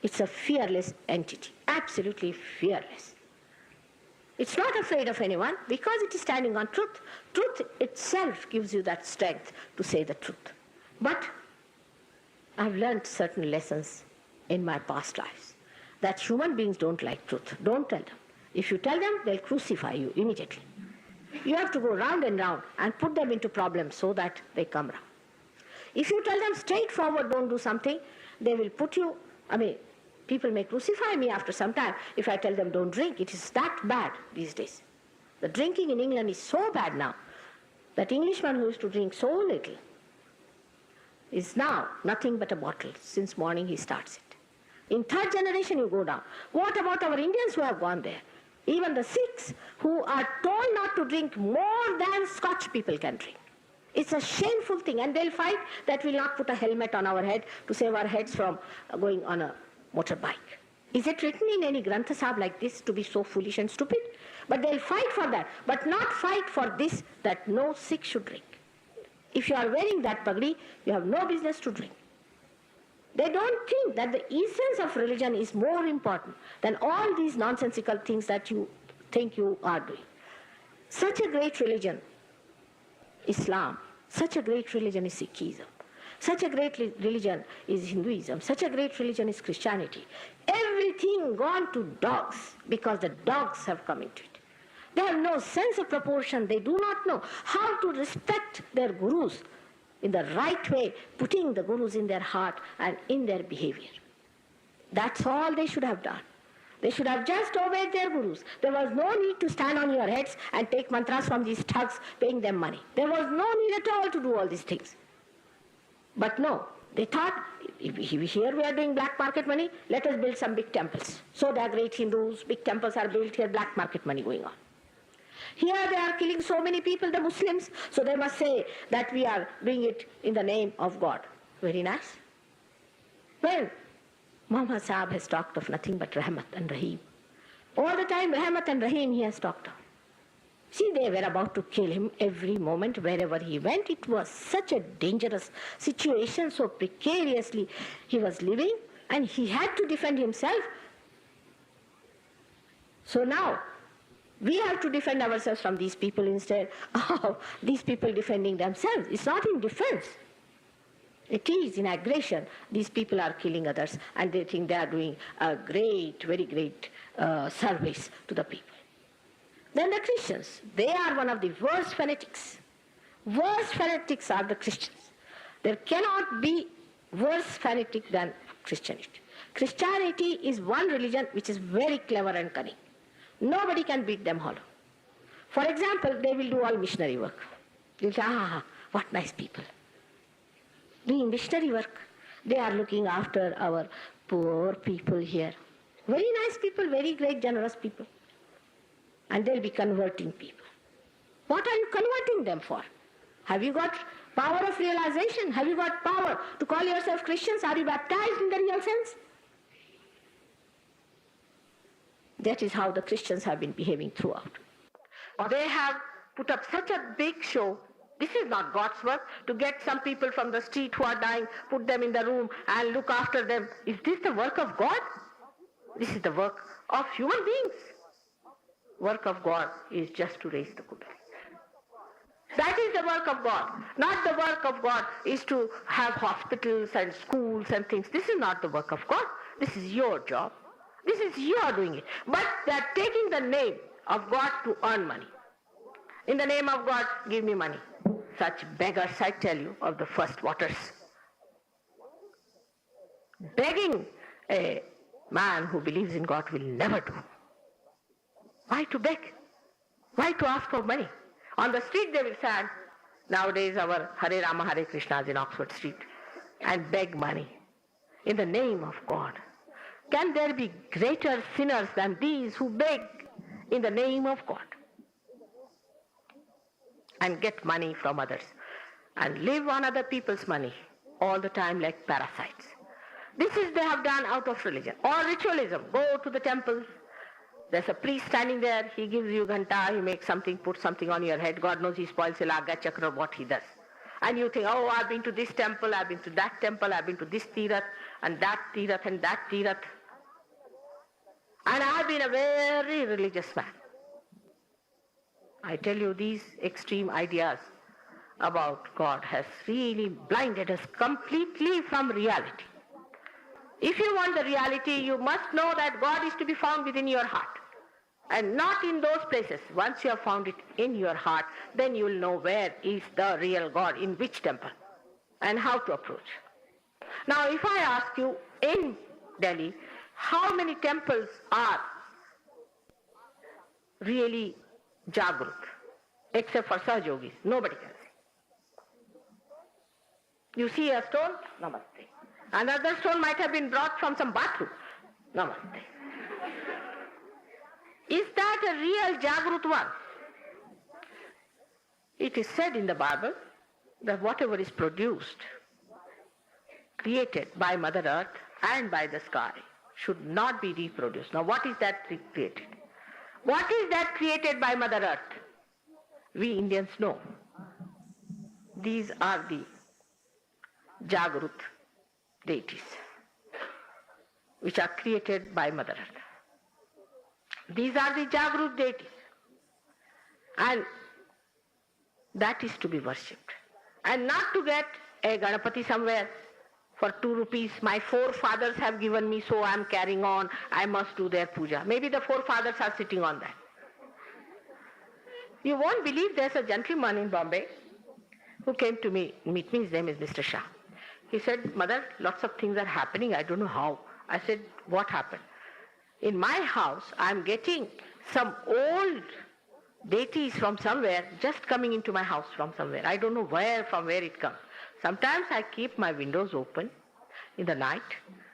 It's a fearless entity, absolutely fearless. It's not afraid of anyone because it is standing on truth. Truth itself gives you that strength to say the truth. But I've learned certain lessons in my past lives that human beings don't like truth. Don't tell them. If you tell them, they'll crucify you immediately. You have to go round and round and put them into problems so that they come round. If you tell them straightforward, don't do something, they will put you, people may crucify me after some time if I tell them don't drink. It is that bad these days. The drinking in England is so bad now that Englishman who used to drink so little is now nothing but a bottle. Since morning he starts it. In third generation you go down. What about our Indians who have gone there? Even the Sikhs who are told not to drink more than Scotch people can drink. It's a shameful thing, and they'll fight that we'll not put a helmet on our head to save our heads from going on a motorbike. Is it written in any Granth Sahib like this to be so foolish and stupid? But they'll fight for that, but not fight for this, that no Sikh should drink. If you are wearing that pagdi, you have no business to drink. They don't think that the essence of religion is more important than all these nonsensical things that you think you are doing. Such a great religion, Islam, such a great religion is Sikhism, such a great religion is Hinduism, such a great religion is Christianity. Everything gone to dogs because the dogs have come into it. They have no sense of proportion. They do not know how to respect their gurus in the right way, putting the gurus in their heart and in their behavior. That's all they should have done. They should have just obeyed their gurus. There was no need to stand on your heads and take mantras from these thugs, paying them money. There was no need at all to do all these things. But no, they thought, here we are doing black market money, let us build some big temples. So they are great Hindus, big temples are built here, black market money going on. Here they are killing so many people, the Muslims, so they must say that we are doing it in the name of God. Very nice. Well, Muhammad Sahib has talked of nothing but Rahmat and Rahim. All the time Rahmat and Rahim he has talked of. See, they were about to kill him every moment wherever he went. It was such a dangerous situation, so precariously he was living and he had to defend himself. So now, we have to defend ourselves from these people instead of these people defending themselves. It's not in defense. It is in aggression. These people are killing others and they think they are doing a great, very great service to the people. Then the Christians, they are one of the worst fanatics. Worst fanatics are the Christians. There cannot be worse fanatic than Christianity. Christianity is one religion which is very clever and cunning. Nobody can beat them hollow. For example, they will do all missionary work. You'll say, what nice people. Doing missionary work. They are looking after our poor people here. Very nice people, very great, generous people. And they'll be converting people. What are you converting them for? Have you got power of realization? Have you got power to call yourself Christians? Are you baptized in the real sense? That is how the Christians have been behaving throughout. They have put up such a big show This is not God's work, to get some people from the street who are dying, put them in the room and look after them. Is this the work of God? This is the work of human beings. Work of God is just to raise the Kundalini. That is the work of God. Not the work of God is to have hospitals and schools and things. This is not the work of God. This is your job. This is you are doing it. But they are taking the name of God to earn money. In the name of God, give me money. Such beggars, I tell you, of the first waters. Begging a man who believes in God will never do. Why to beg? Why to ask for money? On the street they will stand. Nowadays our Hare Rama, Hare Krishna is in Oxford Street, and beg money in the name of God. Can there be greater sinners than these who beg in the name of God and get money from others and live on other people's money all the time like parasites? This is they have done out of religion or ritualism. Go to the temples. There's a priest standing there. He gives you ghanta. He makes something, puts something on your head. God knows he spoils the Laga Chakra, what he does. And you think, oh, I've been to this temple, I've been to that temple, I've been to this Tirath and that Tirath and that Tirath. And I've been a very religious man. I tell you, these extreme ideas about God has really blinded us completely from reality. If you want the reality, you must know that God is to be found within your heart and not in those places. Once you have found it in your heart, then you will know where is the real God, in which temple, and how to approach. Now, if I ask you in Delhi, how many temples are really Jagrut, except for Sahajogis? Nobody can say. You see a stone? Namaste. Another stone might have been brought from some bathroom. Namaste. Is that a real Jagrut one? It is said in the Bible that whatever is produced, created by Mother Earth and by the sky, should not be reproduced. Now what is that created? What is that created by Mother Earth? We Indians know. These are the Jagrut deities, which are created by Mother Earth. These are the Jagrut deities. And that is to be worshipped. And not to get a Ganapati somewhere for 2 rupees. My forefathers have given me, so I am carrying on. I must do their puja. Maybe the forefathers are sitting on that. You won't believe there's a gentleman in Bombay who came to meet me. His name is Mr. Shah. He said, Mother, lots of things are happening. I don't know how. I said, what happened? In my house, I'm getting some old deities from somewhere just coming into my house from somewhere. I don't know from where it comes. Sometimes I keep my windows open in the night,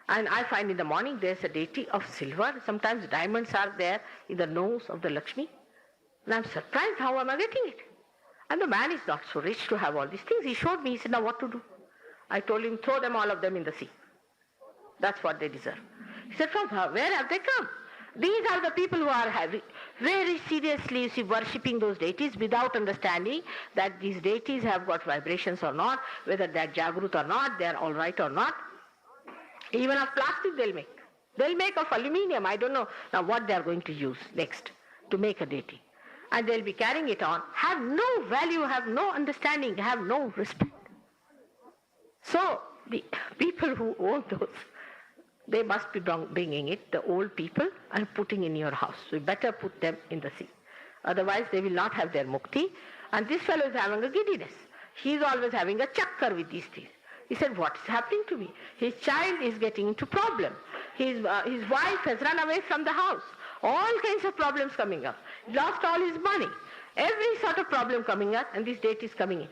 and I find in the morning there's a deity of silver. Sometimes diamonds are there in the nose of the Lakshmi. And I'm surprised, how am I getting it? And the man is not so rich to have all these things. He showed me. He said, now what to do? I told him, throw them, all of them, in the sea. That's what they deserve. He said, from where have they come? These are the people who are very seriously, you see, worshipping those deities without understanding that these deities have got vibrations or not, whether they're Jagrut or not, they're all right or not. Even of plastic they'll make. They'll make of aluminium. I don't know now what they're going to use next to make a deity. And they'll be carrying it on, have no value, have no understanding, have no respect. So the people who own those, they must be bringing it, the old people, and putting in your house. So you better put them in the sea. Otherwise they will not have their mukti. And this fellow is having a giddiness. He is always having a chakkar with these things. He said, what is happening to me? His child is getting into problem. His wife has run away from the house. All kinds of problems coming up. Lost all his money. Every sort of problem coming up, and this date is coming in.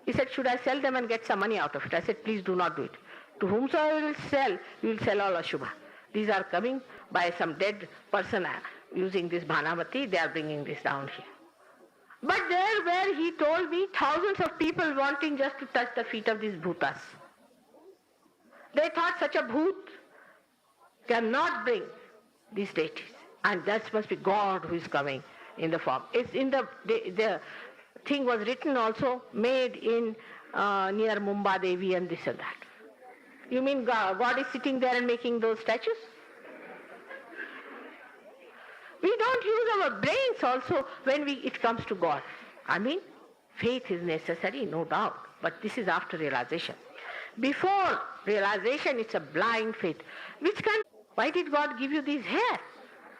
He said, should I sell them and get some money out of it? I said, please do not do it. To whomsoever you will sell, you will sell all Ashubha. These are coming by some dead person using this Bhanamati, they are bringing this down here. But there where he told me, thousands of people wanting just to touch the feet of these bhutas. They thought such a bhoot cannot bring these deities. And that must be God who is coming in the form. It's in the thing was written also, made in near Mumbai Devi and this and that. You mean God is sitting there and making those statues? We don't use our brains also when it comes to God. I mean, faith is necessary, no doubt, but this is after realization. Before realization, it's a blind faith. Why did God give you this hair?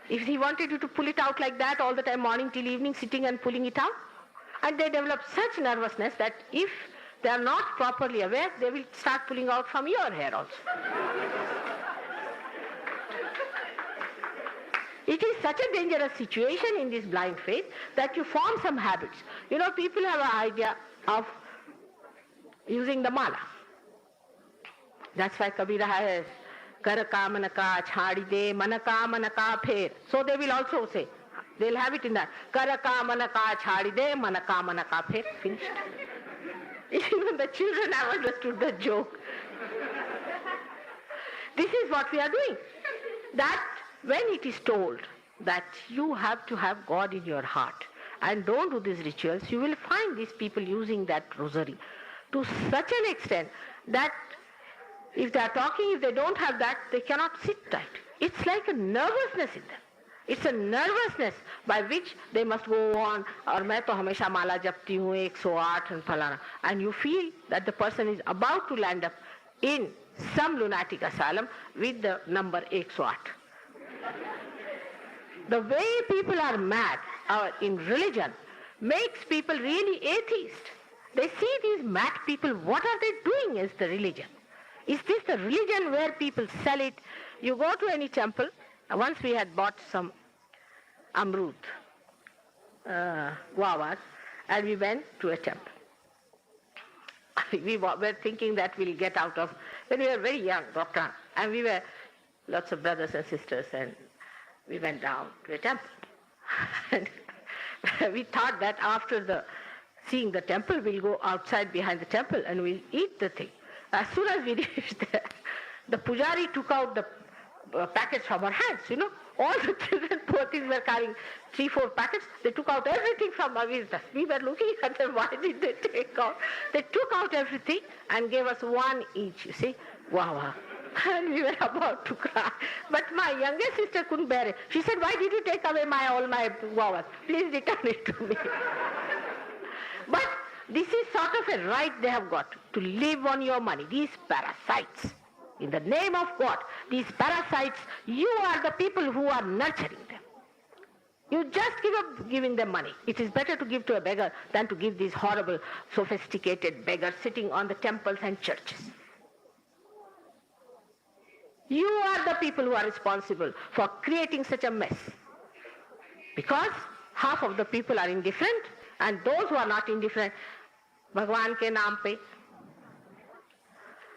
If He wanted you to pull it out like that all the time, morning till evening, sitting and pulling it out? And they develop such nervousness that if they are not properly aware, they will start pulling out from your hair also. It is such a dangerous situation in this blind faith that you form some habits. You know, people have an idea of using the mala. That's why Kabira has Kar ka manaka chhadi de manaka manaka pher. So they will also say, they'll have it in that. Kar ka manaka chhadi de manaka manaka pher. Finished. Even the children have understood the joke. This is what we are doing. That when it is told that you have to have God in your heart and don't do these rituals, you will find these people using that rosary to such an extent that if they are talking, if they don't have that, they cannot sit tight. It's like a nervousness in them. It's a nervousness by which they must go on, or मैं तो हमेशा माला जपती हूँ 108 and फलाना. And you feel that the person is about to land up in some lunatic asylum with the number 108. The way people are mad in religion makes people really atheist. They see these mad people, what are they doing as the religion? Is this the religion where people sell it? You go to any temple. Once we had bought some amrut, guavas, and we went to a temple. We were thinking that we'll get out of, when we were very young, Doctor, and we were lots of brothers and sisters, and we went down to a temple. And we thought that after seeing the temple, we'll go outside behind the temple and we'll eat the thing. As soon as we reached there, the pujari took out the packets from our hands, you know. All the children, poor things, were carrying 3-4 packets. They took out everything from our visitors. We were looking at them, why did they take out? They took out everything and gave us one each, you see. Wow. And we were about to cry. But my youngest sister couldn't bear it. She said, why did you take away all my guavas? Please return it to me. But this is sort of a right they have got to live on your money. These parasites. In the name of God, these parasites, you are the people who are nurturing them. You just give up giving them money. It is better to give to a beggar than to give these horrible, sophisticated beggars sitting on the temples and churches. You are the people who are responsible for creating such a mess. Because half of the people are indifferent, and those who are not indifferent, Bhagwan ke naam pe.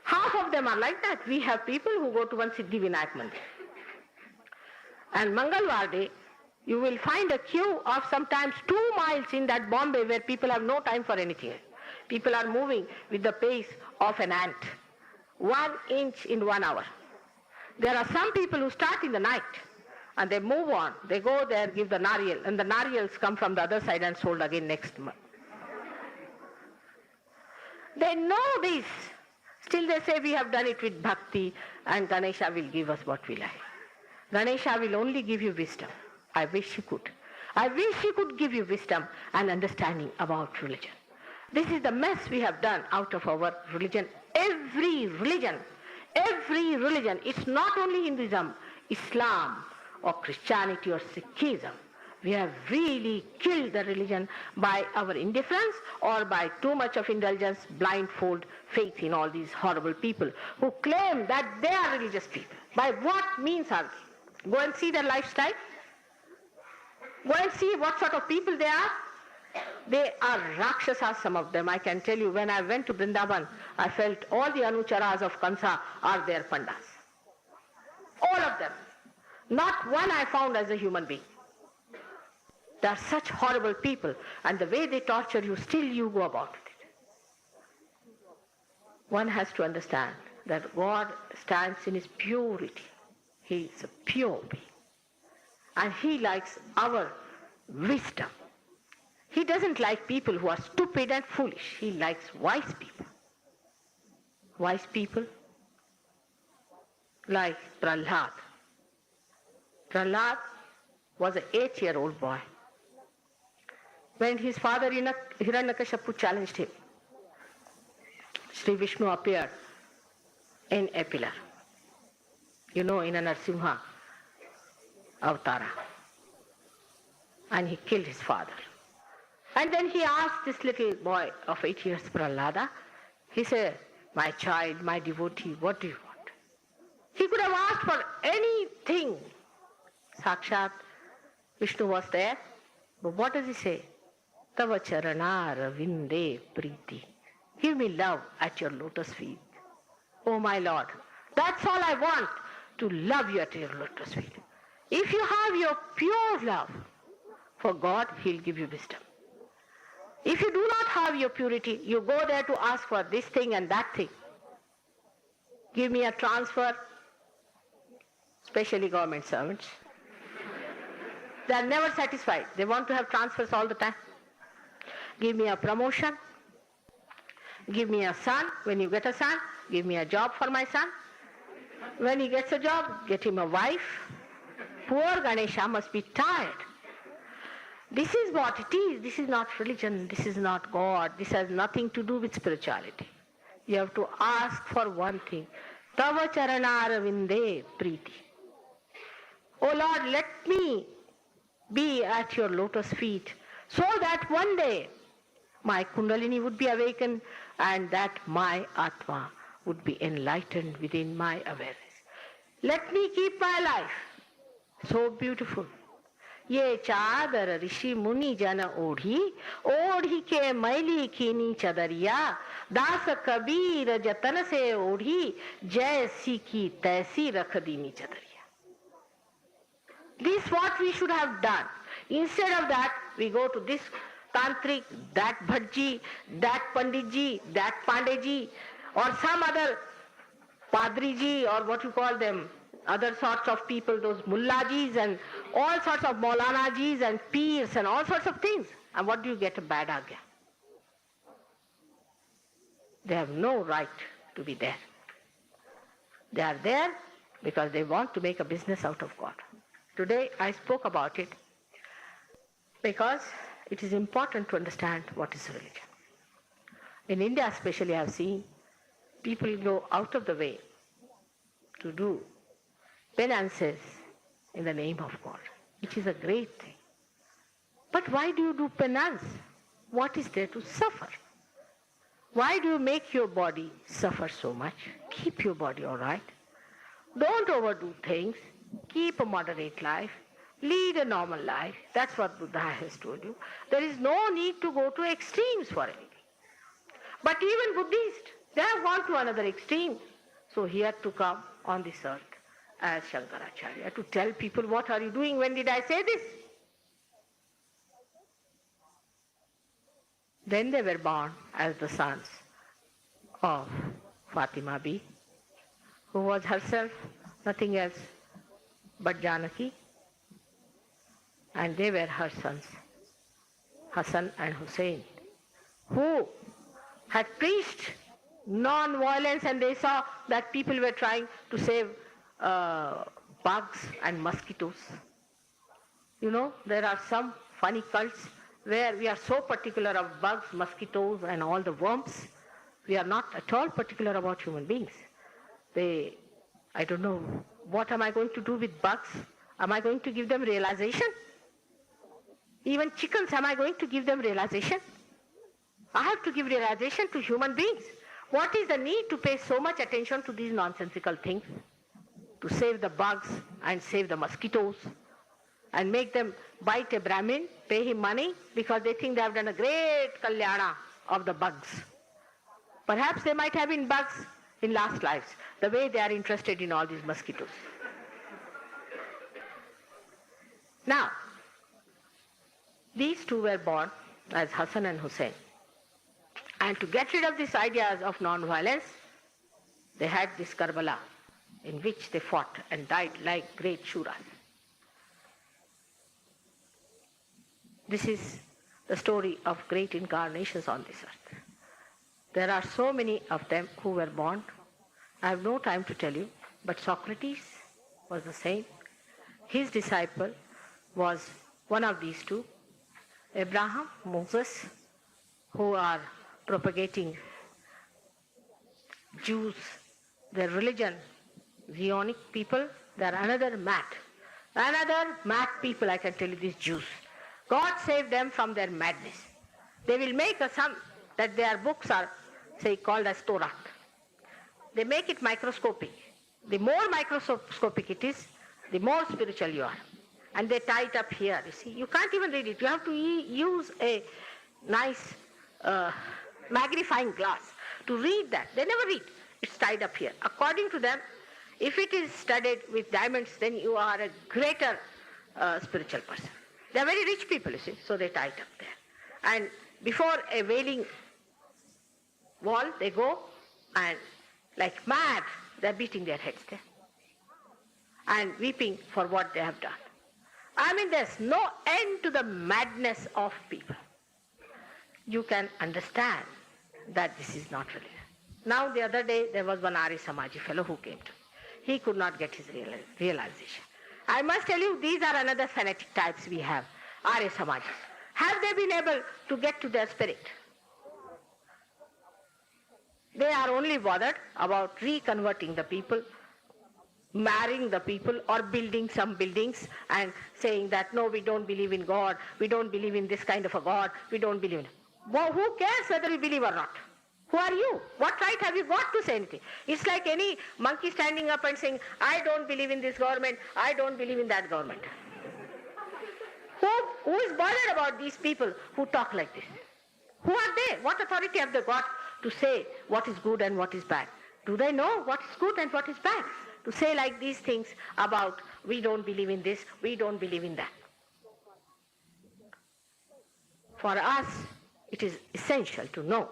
Half of them are like that. We have people who go to one Siddhi Vinayak Mandir. And Mangalwar day, you will find a queue of sometimes 2 miles in that Bombay where people have no time for anything. People are moving with the pace of an ant. 1 inch in 1 hour. There are some people who start in the night and they move on. They go there, give the nariyal, and the nariyals come from the other side and sold again next month. They know this. Still they say we have done it with bhakti and Ganesha will give us what we like. Ganesha will only give you wisdom. I wish he could. I wish he could give you wisdom and understanding about religion. This is the mess we have done out of our religion. Every religion, it's not only Hinduism, Islam or Christianity or Sikhism. We have really killed the religion by our indifference or by too much of indulgence, blindfold faith in all these horrible people who claim that they are religious people. By what means are they? Go and see their lifestyle. Go and see what sort of people they are. They are Rakshasas, some of them. I can tell you, when I went to Vrindavan, I felt all the Anucharas of Kansa are their pandas. All of them. Not one I found as a human being. They are such horrible people, and the way they torture you, still you go about it. One has to understand that God stands in his purity. He is a pure being. And he likes our wisdom. He doesn't like people who are stupid and foolish. He likes wise people. Wise people like Prahlad. Prahlad was an 8-year-old boy. When his father Hiranyakashipu challenged him, Sri Vishnu appeared in a pillar, in a Narsimha Avatara. And he killed his father. And then he asked this little boy of 8 years, Prahlada, he said, my child, my devotee, what do you want? He could have asked for anything. Sakshat Vishnu was there. But what does he say? Tava charana vinde priti. Give me love at your lotus feet. Oh my Lord, that's all I want, to love you at your lotus feet. If you have your pure love for God, He'll give you wisdom. If you do not have your purity, you go there to ask for this thing and that thing. Give me a transfer, especially government servants. They are never satisfied. They want to have transfers all the time. Give me a promotion. Give me a son. When you get a son, give me a job for my son. When he gets a job, get him a wife. Poor Ganesha must be tired. This is what it is. This is not religion. This is not God. This has nothing to do with spirituality. You have to ask for one thing. Tava charana vinde priti. Oh Lord, let me be at your lotus feet so that one day my Kundalini would be awakened and that my Atma would be enlightened within my awareness. Let me keep my life so beautiful. Ye chadar rishi muni jana odhi ke maili kini chadariya das kabir jatan se odhi jaisi ki taisi rakh dini chadariya. This is what we should have done. Instead of that, we go to this tantric, that bhatji, that panditji, that pandeji, or some other padriji, or what you call them, other sorts of people, those mullajis and all sorts of maulanajis and peers and all sorts of things. And what do you get? A bad agya. They have no right to be there. They are there because they want to make a business out of God. Today I spoke about it because it is important to understand what is religion. In India especially I have seen people go out of the way to do penances in the name of God, which is a great thing. But why do you do penance? What is there to suffer? Why do you make your body suffer so much? Keep your body all right. Don't overdo things. Keep a moderate life. Lead a normal life. That's what Buddha has told you. There is no need to go to extremes for anything. But even Buddhists, they have gone to another extreme. So he had to come on this earth as Shankaracharya to tell people, what are you doing? When did I say this? Then they were born as the sons of Fatima B, who was herself nothing else but Janaki, and they were her sons, Hassan and Hussein, who had preached non-violence, and they saw that people were trying to save bugs and mosquitoes. You know, there are some funny cults where we are so particular of bugs, mosquitoes and all the worms. We are not at all particular about human beings. I don't know, what am I going to do with bugs? Am I going to give them realization? Even chickens, am I going to give them realization? I have to give realization to human beings. What is the need to pay so much attention to these nonsensical things? To save the bugs and save the mosquitoes and make them bite a Brahmin, pay him money because they think they have done a great kalyana of the bugs. Perhaps they might have been bugs in last lives, the way they are interested in all these mosquitoes. Now, these two were born as Hassan and Hussein. And to get rid of these ideas of non-violence, they had this Karbala in which they fought and died like great shuras. This is the story of great incarnations on this earth. There are so many of them who were born. I have no time to tell you, but Socrates was the same. His disciple was one of these two. Abraham, Moses, who are propagating Jews, their religion, Zionic people. They are another mad people, I can tell you, these Jews. God saved them from their madness. They will make a sum that their books are, say, called as Torah. They make it microscopic. The more microscopic it is, the more spiritual you are. And they tie it up here, you see. You can't even read it. You have to use a nice magnifying glass to read that. They never read. It's tied up here. According to them, if it is studied with diamonds, then you are a greater spiritual person. They are very rich people, you see, so they tie it up there. And before a wailing wall, they go and like mad, they are beating their heads there and weeping for what they have done. I mean, there's no end to the madness of people. You can understand that this is not religion. Now, the other day, there was one Arya Samaji fellow who came to me. He could not get his realization. I must tell you, these are another fanatic types we have, Arya Samajis. Have they been able to get to their spirit? They are only bothered about reconverting the people, marrying the people, or building some buildings and saying that, no, we don't believe in God, we don't believe in this kind of a God, we don't believe in it. Well, who cares whether we believe or not? Who are you? What right have you got to say anything? It's like any monkey standing up and saying, I don't believe in this government, I don't believe in that government. Who is bothered about these people who talk like this? Who are they? What authority have they got to say what is good and what is bad? Do they know what is good and what is bad? To say like these things about, we don't believe in this, we don't believe in that. For us, it is essential to know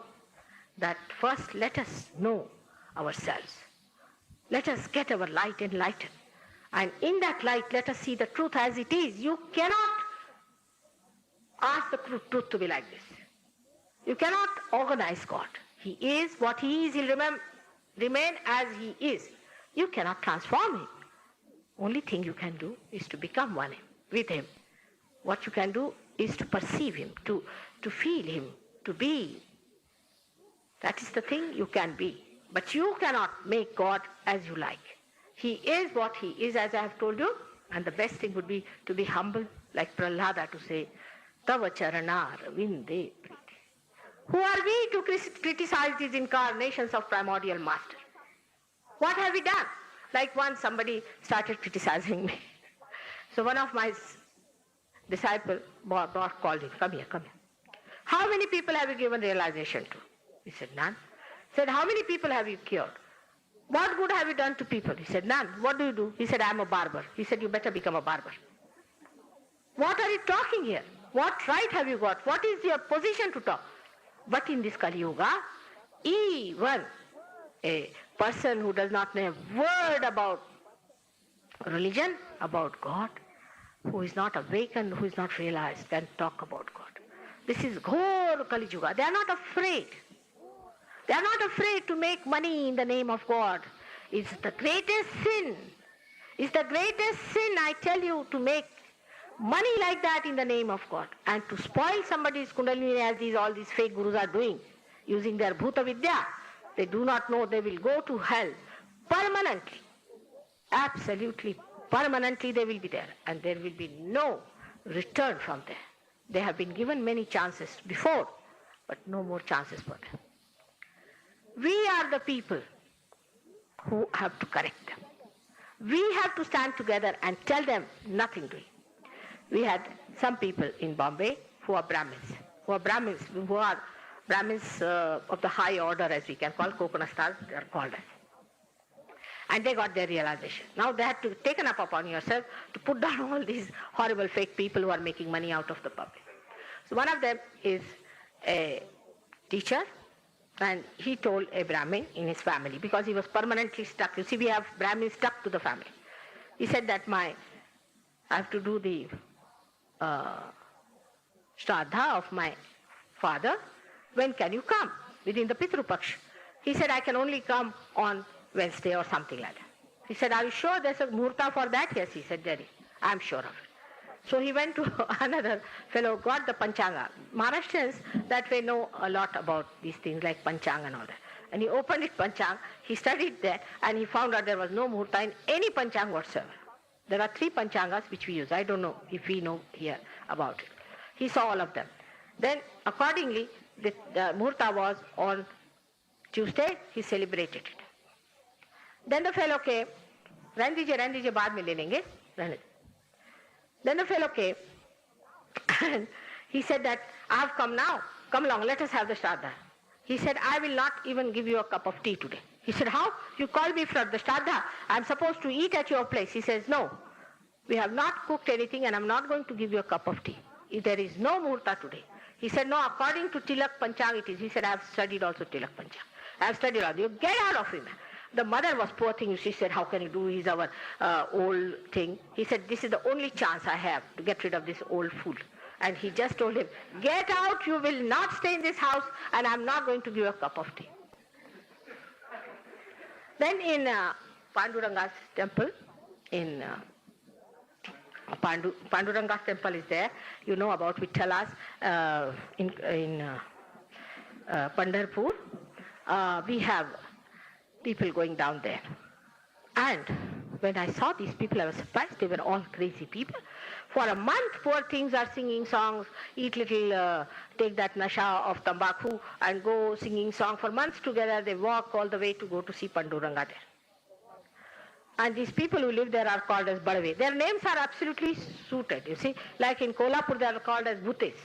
that first let us know ourselves. Let us get our light enlightened. And in that light, let us see the truth as it is. You cannot ask the truth to be like this. You cannot organize God. He is what He is. He'll remain as He is. You cannot transform Him. Only thing you can do is to become one with Him. What you can do is to perceive Him, to feel Him, to be. That is the thing you can be. But you cannot make God as you like. He is what He is, as I have told you, and the best thing would be to be humble, like Prahlada, to say, Tava charana vinde priti. Who are we to criticize these incarnations of primordial master? What have we done? Like once somebody started criticizing me. So one of my disciples called him, come here. How many people have you given realization to? He said, none. He said, how many people have you cured? What good have you done to people? He said, none. What do you do? He said, I'm a barber. He said, you better become a barber. What are you talking here? What right have you got? What is your position to talk? But in this Kali Yuga, even a person who does not know a word about religion, about God, who is not awakened, who is not realized, can talk about God. This is Ghor Kali Yuga. They are not afraid. They are not afraid to make money in the name of God. It's the greatest sin. It's the greatest sin, I tell you, to make money like that in the name of God. And to spoil somebody's kundalini as all these fake gurus are doing, using their bhuta vidya. They do not know they will go to hell permanently. Absolutely, permanently they will be there. And there will be no return from there. They have been given many chances before, but no more chances for them. We are the people who have to correct them. We have to stand together and tell them nothing doing. We had some people in Bombay who are Brahmins, who are Brahmins of the high order, as we can call, coconut stars, they are called as. And they got their realization. Now they had to take up upon yourself to put down all these horrible fake people who are making money out of the public. So one of them is a teacher, and he told a Brahmin in his family, because he was permanently stuck. You see, we have Brahmins stuck to the family. He said that I have to do the Shraddha of my father. When can you come? Within the Pitru Paksh. He said, I can only come on Wednesday or something like that. He said, are you sure there's a muhurta for that? Yes, he said, there is. I'm sure of it. So he went to another fellow, got the Panchanga. Maharashtrians that way know a lot about these things like Panchanga and all that. And he opened it, Panchang, he studied that, and he found out there was no muhurta in any Panchang whatsoever. There are 3 Panchangas which we use. I don't know if we know here about it. He saw all of them. Then accordingly, the muhurta was on Tuesday, he celebrated it. Then the fellow came, रहने दीजिए बाद में ले लेंगे, रहने. Then the fellow came and he said that I have come now, come along, let us have the Shraddha. He said, I will not even give you a cup of tea today. He said, how? You called me for the Shraddha, I am supposed to eat at your place. He says, no, we have not cooked anything and I am not going to give you a cup of tea. There is no muhurta today. He said, no, according to Tilak Panchang it is. He said, I have studied also Tilak Panchang. I have studied all. You get out of him. The mother was poor thing. She said, how can you do? He's our old thing. He said, this is the only chance I have to get rid of this old fool. And he just told him, get out, you will not stay in this house and I'm not going to give you a cup of tea. Then in Panduranga's temple, in Panduranga's temple is there. You know about Vittala's in Pandharpur. We have people going down there. And when I saw these people, I was surprised. They were all crazy people. For a month, poor things are singing songs, eat little, take that nasha of tambaku and go singing song for months together. They walk all the way to go to see Panduranga there. And these people who live there are called as Badave. Their names are absolutely suited, you see. Like in Kolhapur, they are called as Bhutes.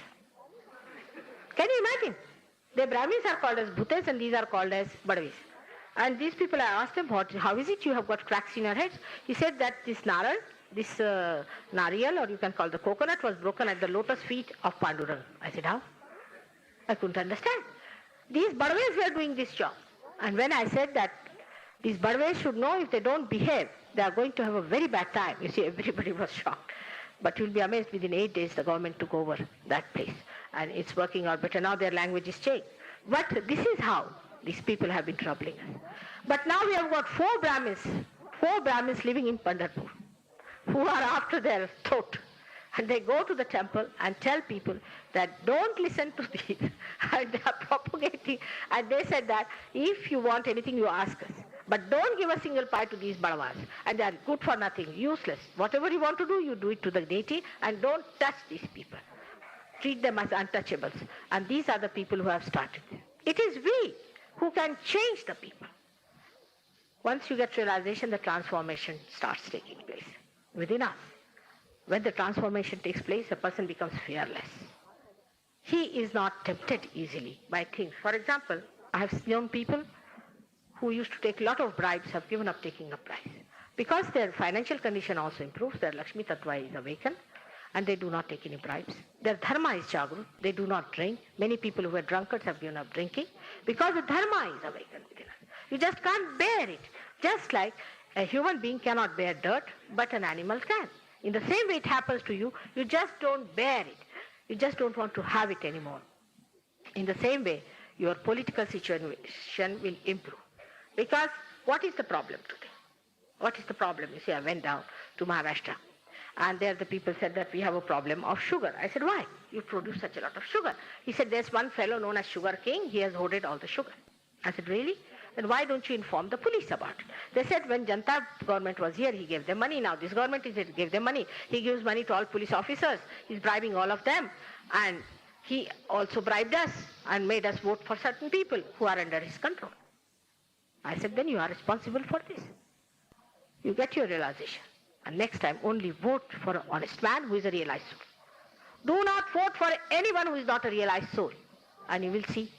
Can you imagine? The Brahmins are called as Bhutes and these are called as Badavis. And these people, I asked them, how is it you have got cracks in your heads? He said that this naral, this nariyal, or you can call the coconut, was broken at the lotus feet of Panduranga. I said, how? I couldn't understand. These Badavis were doing this job. And when I said that these Badavis should know if they don't behave, they are going to have a very bad time. You see, everybody was shocked. But you'll be amazed, within 8 days the government took over that place. And it's working out better. Now their language is changed. But this is how these people have been troubling us. But now we have got 4 Brahmins living in Pandharpur, who are after their throat. And they go to the temple and tell people that don't listen to these. And they are propagating. And they said that if you want anything, you ask us. But don't give a single pie to these Badavas. And they are good for nothing, useless. Whatever you want to do, you do it to the deity and don't touch these people. Treat them as untouchables. And these are the people who have started. It is we who can change the people. Once you get realization, the transformation starts taking place within us. When the transformation takes place, a person becomes fearless. He is not tempted easily by things. For example, I have known people who used to take a lot of bribes have given up taking a bribe. Because their financial condition also improves, their Lakshmi Tattva is awakened, and they do not take any bribes. Their dharma is jagrut, they do not drink. Many people who were drunkards have given up drinking because the dharma is awakened within us. You just can't bear it. Just like a human being cannot bear dirt, but an animal can. In the same way it happens to you, you just don't bear it. You just don't want to have it anymore. In the same way, your political situation will improve. Because what is the problem today? What is the problem? You see, I went down to Maharashtra. And there the people said that we have a problem of sugar. I said, why? You produce such a lot of sugar. He said, there's one fellow known as Sugar King. He has hoarded all the sugar. I said, really? Then why don't you inform the police about it? They said when Janta government was here, he gave them money. Now this government is here, he gave them money. He gives money to all police officers. He's bribing all of them. And he also bribed us and made us vote for certain people who are under his control. I said, then you are responsible for this. You get your realization. And next time, only vote for an honest man who is a realized soul. Do not vote for anyone who is not a realized soul. And you will see,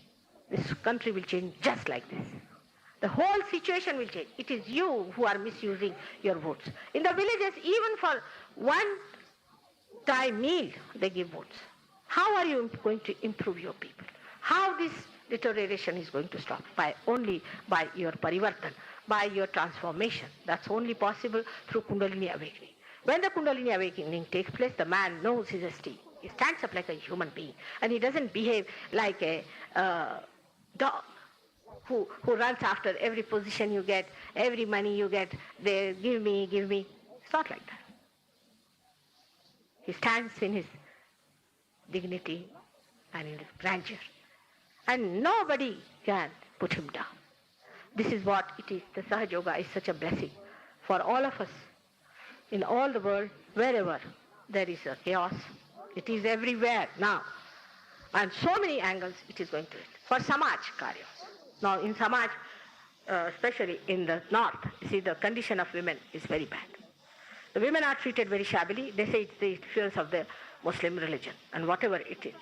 this country will change just like this. The whole situation will change. It is you who are misusing your votes. In the villages, even for one-time meal, they give votes. How are you going to improve your people? How this deterioration is going to stop? Only by your parivartan, by your transformation. That's only possible through Kundalini awakening. When the Kundalini awakening takes place, the man knows his esteem. He stands up like a human being, and he doesn't behave like a dog who runs after every position you get, every money you get, they give me, give me. It's not like that. He stands in his dignity and in his grandeur, and nobody can put him down. This is what it is. The Sahaja Yoga is such a blessing for all of us in all the world, wherever there is a chaos. It is everywhere now. And so many angles it is going to it. For Samaj Karya. Now in Samaj, especially in the north, you see the condition of women is very bad. The women are treated very shabbily. They say it's the influence of the Muslim religion and whatever it is.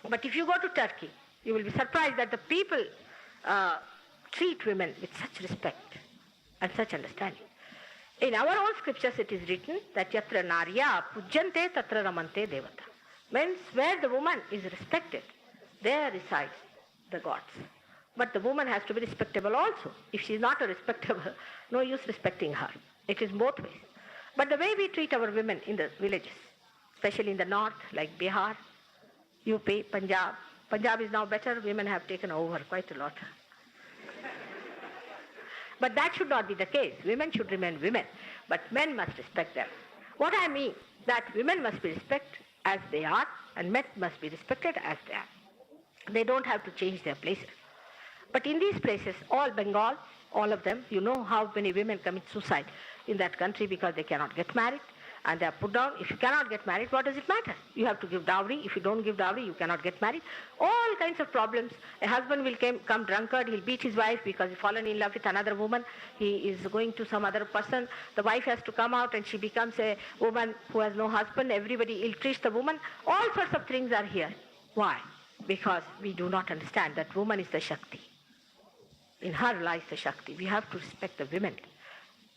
But if you go to Turkey, you will be surprised that the people treat women with such respect and such understanding. In our own scriptures it is written that yatra narya pujyante tatra ramante devata. Means where the woman is respected, there resides the gods. But the woman has to be respectable also. If she is not a respectable, no use respecting her. It is both ways. But the way we treat our women in the villages, especially in the north, like Bihar, UP, Punjab. Punjab is now better. Women have taken over quite a lot. But that should not be the case. Women should remain women, but men must respect them. What I mean, that women must be respected as they are, and men must be respected as they are. They don't have to change their places. But in these places, all Bengal, all of them, you know how many women commit suicide in that country because they cannot get married, and they are put down. If you cannot get married, what does it matter? You have to give dowry. If you don't give dowry, you cannot get married. All kinds of problems. A husband will come drunkard, he'll beat his wife because he's fallen in love with another woman. He is going to some other person. The wife has to come out and she becomes a woman who has no husband. Everybody ill-treats the woman. All sorts of things are here. Why? Because we do not understand that woman is the Shakti. In her lies the Shakti. We have to respect the women.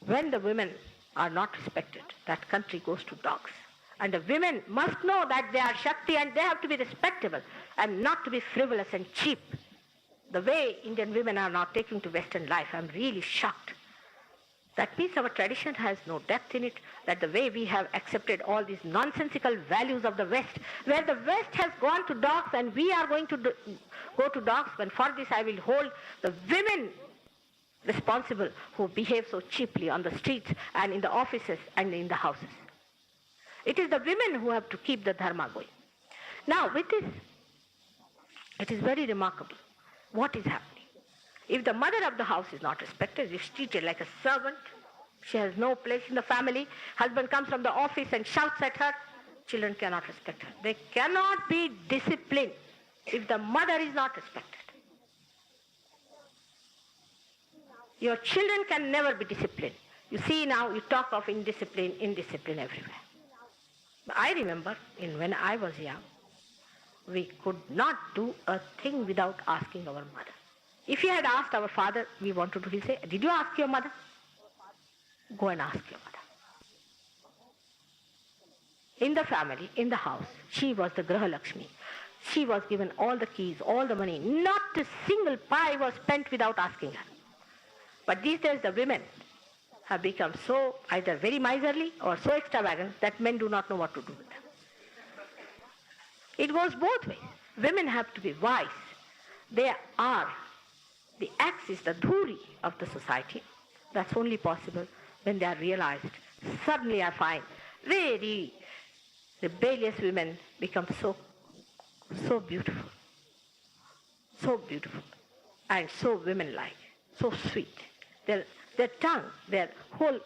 When the women are not respected, that country goes to dogs. And the women must know that they are Shakti and they have to be respectable and not to be frivolous and cheap. The way Indian women are now taking to Western life, I'm really shocked. That means our tradition has no depth in it, that the way we have accepted all these nonsensical values of the West, where the West has gone to dogs and we are going to go to dogs, and for this I will hold the women responsible who behave so cheaply on the streets and in the offices and in the houses. It is the women who have to keep the dharma going. Now with this, it is very remarkable what is happening. If the mother of the house is not respected, if she's treated like a servant, she has no place in the family, husband comes from the office and shouts at her, children cannot respect her. They cannot be disciplined if the mother is not respected. Your children can never be disciplined. You see now, you talk of indiscipline everywhere. But I remember when I was young, we could not do a thing without asking our mother. If you had asked our father, we wanted to, he'll say, did you ask your mother? Go and ask your mother. In the family, in the house, she was the Graha Lakshmi. She was given all the keys, all the money. Not a single pie was spent without asking her. But these days the women have become so either very miserly or so extravagant that men do not know what to do with them. It goes both ways. Women have to be wise. They are, the axe is the dhuri of the society. That's only possible when they are realized. Suddenly I find very rebellious women become so beautiful. So beautiful and so women-like, so sweet. Their tongue, their whole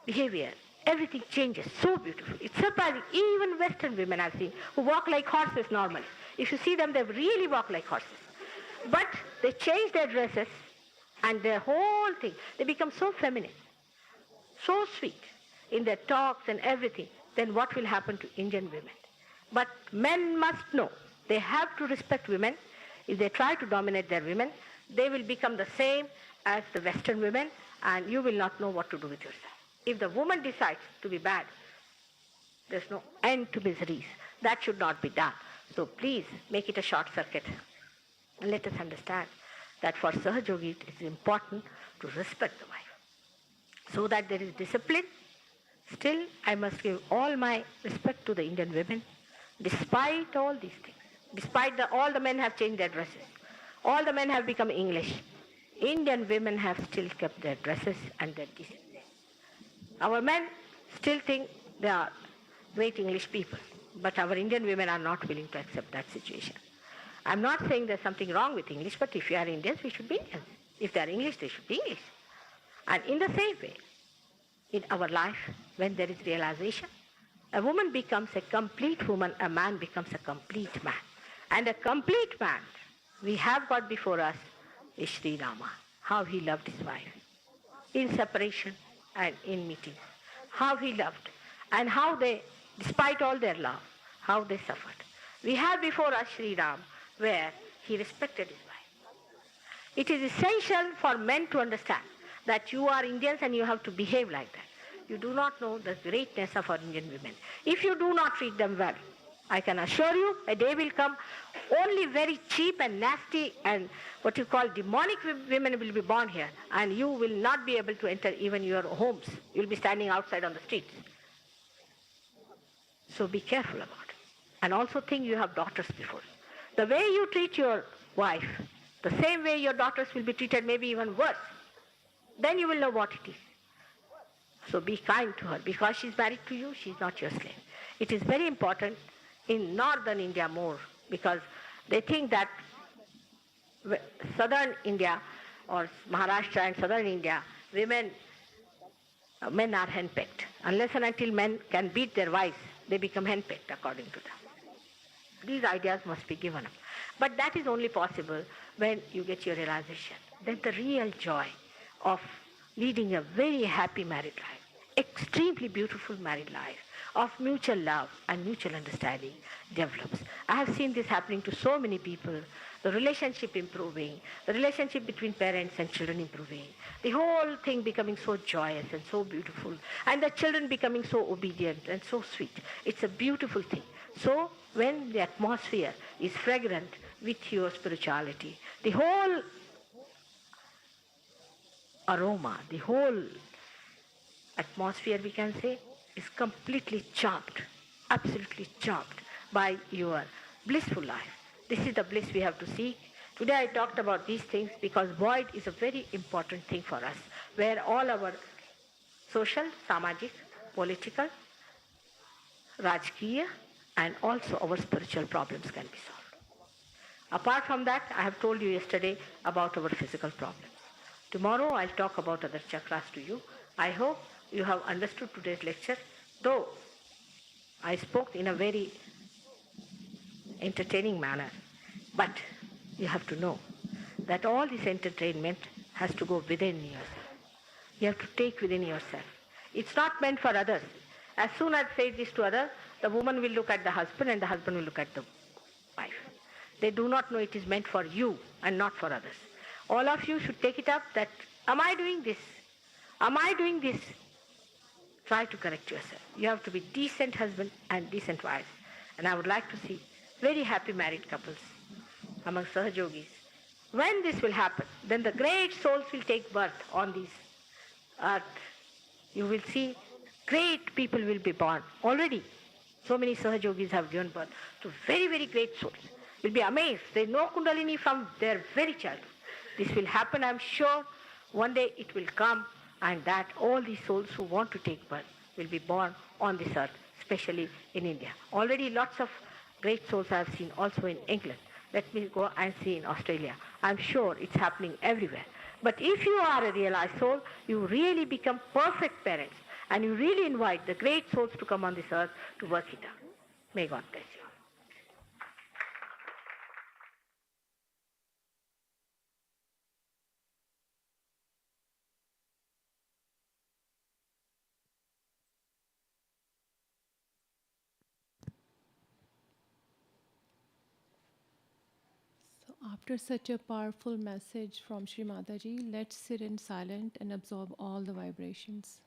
behavior, everything changes so beautifully. It's surprising. Even Western women I've seen who walk like horses normally. If you see them, they really walk like horses. But they change their dresses and their whole thing. They become so feminine, so sweet in their talks and everything. Then what will happen to Indian women? But men must know. They have to respect women. If they try to dominate their women, they will become the same as the Western women, and you will not know what to do with yourself. If the woman decides to be bad, there's no end to miseries. That should not be done. So please make it a short circuit. And let us understand that for Sahajogi it is important to respect the wife. So that there is discipline. Still, I must give all my respect to the Indian women. Despite all these things, despite all the men have changed their dresses, all the men have become English, Indian women have still kept their dresses and their decency. Our men still think they are great English people, but our Indian women are not willing to accept that situation. I'm not saying there's something wrong with English, but if you are Indians, we should be Indians. If they are English, they should be English. And in the same way, in our life, when there is realization, a woman becomes a complete woman, a man becomes a complete man. And a complete man we have got before us is Sri Rama, how he loved his wife, in separation and in meeting, how he loved, and how they, despite all their love, how they suffered. We have before us Sri Ram, where he respected his wife. It is essential for men to understand that you are Indians and you have to behave like that. You do not know the greatness of our Indian women. If you do not treat them well, I can assure you a day will come, only very cheap and nasty and what you call demonic women will be born here, and you will not be able to enter even your homes. You will be standing outside on the streets. So be careful about it. And also think you have daughters before. The way you treat your wife, the same way your daughters will be treated, maybe even worse. Then you will know what it is. So be kind to her. Because she's married to you, she's not your slave. It is very important in northern India more, because they think that southern India or Maharashtra and southern India, men are henpecked. Unless and until men can beat their wives, they become henpecked according to them. These ideas must be given up. But that is only possible when you get your realization that the real joy of leading a very happy married life, extremely beautiful married life, of mutual love and mutual understanding develops. I have seen this happening to so many people, the relationship improving, the relationship between parents and children improving, the whole thing becoming so joyous and so beautiful, and the children becoming so obedient and so sweet. It's a beautiful thing. So when the atmosphere is fragrant with your spirituality, the whole aroma, the whole atmosphere, we can say, is completely charmed, absolutely charmed by your blissful life. This is the bliss we have to seek. Today I talked about these things because void is a very important thing for us, where all our social, samajik, political, rajkiya, and also our spiritual problems can be solved. Apart from that, I have told you yesterday about our physical problems. Tomorrow I'll talk about other chakras to you. I hope you have understood today's lecture, though I spoke in a very entertaining manner. But you have to know that all this entertainment has to go within yourself. You have to take within yourself. It's not meant for others. As soon as I say this to others, the woman will look at the husband and the husband will look at the wife. They do not know it is meant for you and not for others. All of you should take it up that, am I doing this? Am I doing this? Try to correct yourself. You have to be decent husband and decent wives. And I would like to see very happy married couples among Sahajogis. When this will happen, then the great souls will take birth on this earth. You will see great people will be born. Already, so many Sahajogis have given birth to very, very great souls. You'll be amazed. They know Kundalini from their very childhood. This will happen, I'm sure. One day it will come, and that all these souls who want to take birth will be born on this earth, especially in India. Already lots of great souls I have seen also in England. Let me go and see in Australia. I'm sure it's happening everywhere. But if you are a realized soul, you really become perfect parents, and you really invite the great souls to come on this earth to work it out. May God bless you. So after such a powerful message from Shree Mataji, let's sit in silent and absorb all the vibrations.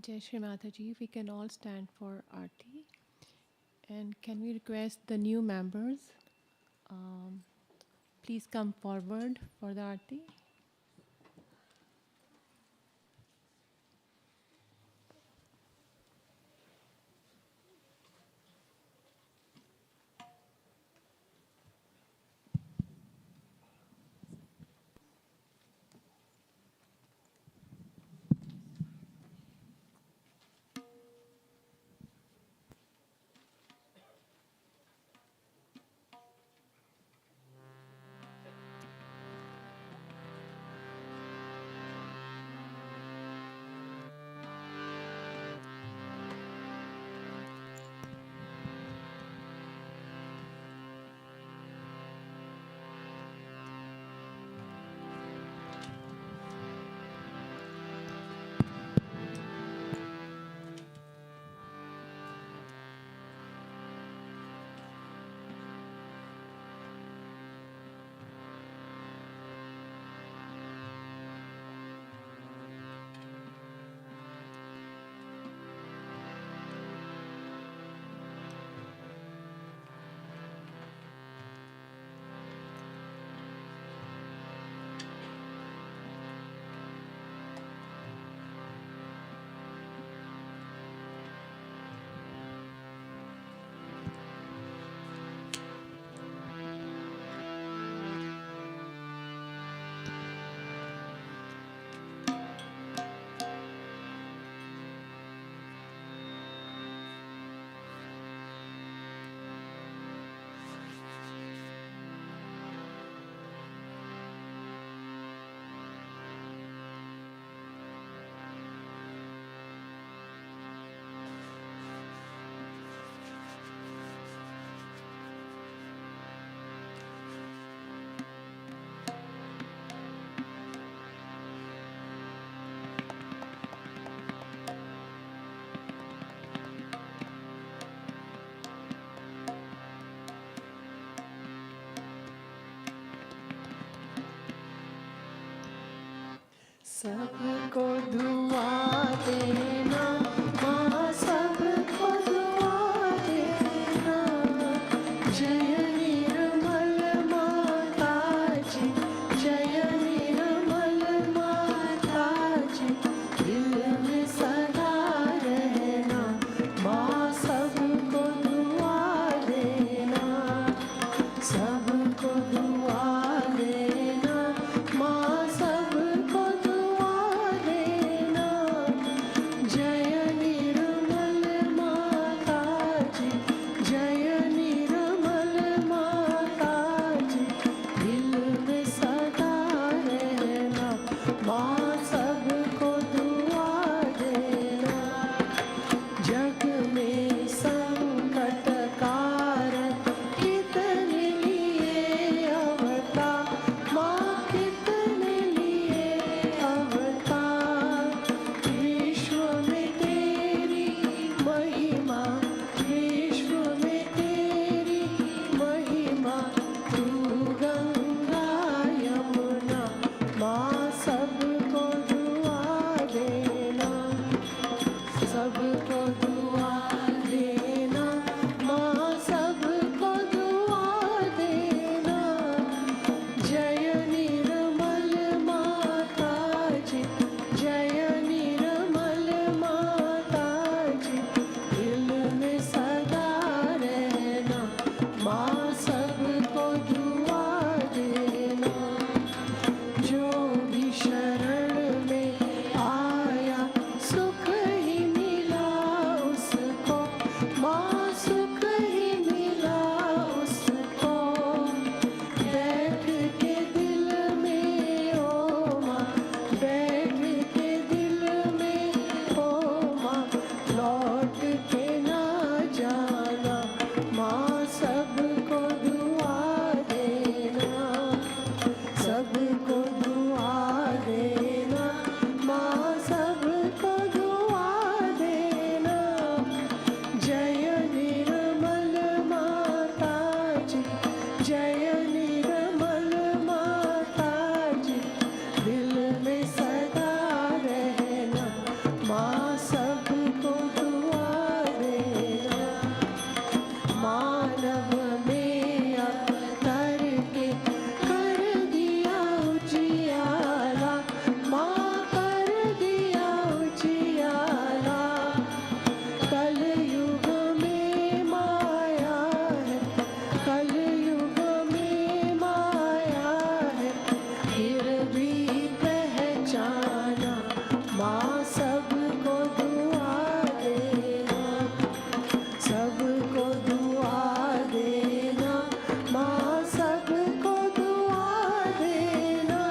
Jai Shree Mataji, we can all stand for Aarti. And can we request the new members, please come forward for the Aarti. सबको दुआ देना माँ, सबको दुआ देना। जय निर्मल माता जी, जय निर्मल माता जी, दिल में सदा रहना माँ, सबको दुआ देना, सबको दुआ देना माँ, सबको दुआ देना। जय माँ सबको दुआ देना, सबको दुआ देना, माँ सबको दुआ देना।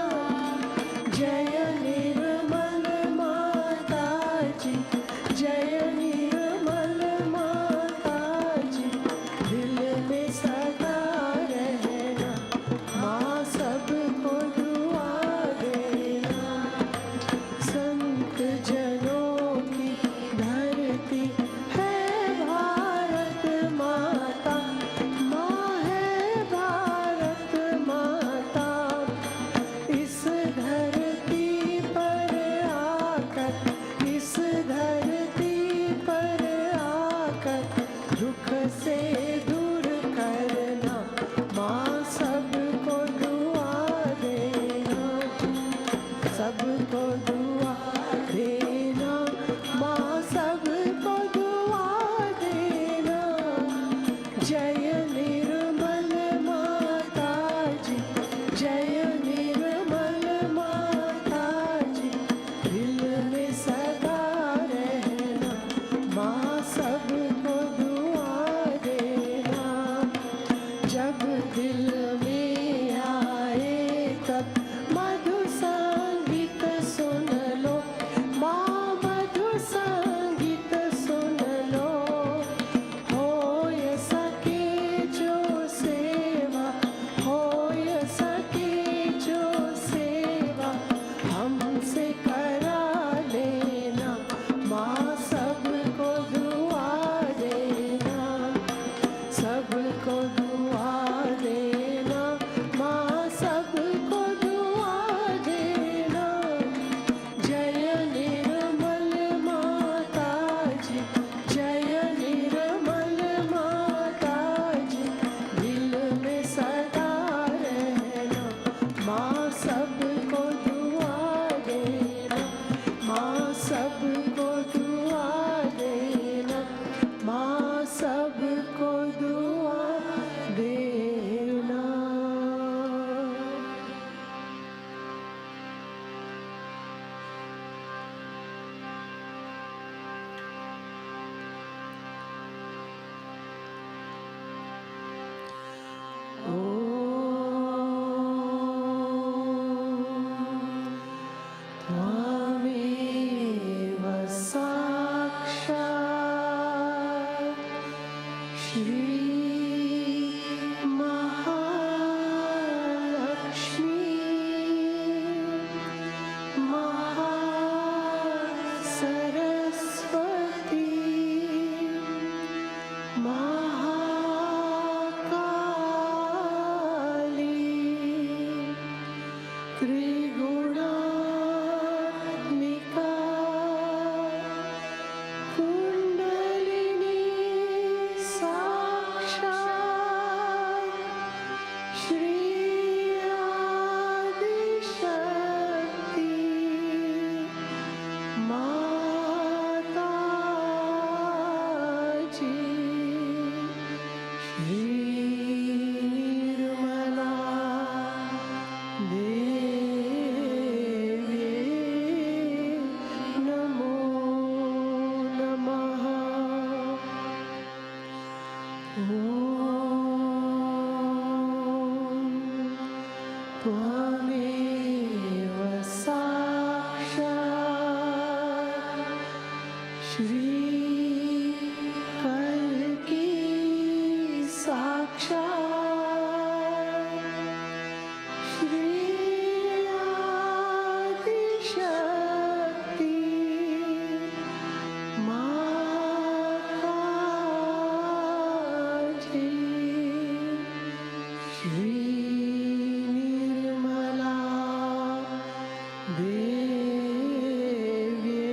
जय निर्मल माता जी, जय निर्मल माता जी, दिल में सदा रहना, माँ सबको दुआ देना। संत जनों की धरती है भारत माता, माँ है भारत माता। इस धरती पर आकर, इस धरती पर आकर दुख से दूर करना, माँ सबको दुआ देना, सबको दुआ देना, माँ सबको दुआ देना। जय निर्मल माता जी, जय निर्मल माता जी, दिल में सदा रहना, माँ सबको दुआ देना। जब दिल में आए तब मधु संगीत सुन लो, माँ मधु संगीत सुन लो। होय सके जो सेवा, होय सके जो सेवा, हमसे करा लेना, माँ सबको दुआ देना, सबको दुआ देना, माँ सबको दुआ देना। जय निर्मल माता जी, जय निर्मल माता जी, दिल में सदा रहना, माँ सबको दुआ देना, माँ सबको दुआ देना, माँ सबको दुआ देना। त्वमेव साक्षात् श्री महालक्ष्मी महासरस्वती महाकाली त्रिगुणात्मिका कुंडलिनी साक्षात् श्री आदिशक्ति माता जी। श्री निर्मला देवी नमो नमः। ॐ त्वमेव साक्षात् श्री कल्की साक्षात् श्री आदिशक्ति माता जी। Shri Nirmala Devi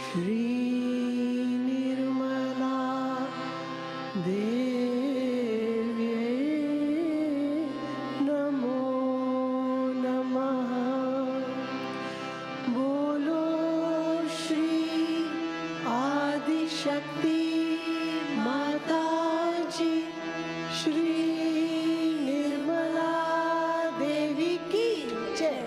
Shri Nirmala Devi Namo Namaha. Bolo Shri Adi Shakti Mataji Shri Nirmala Devi ki Jai.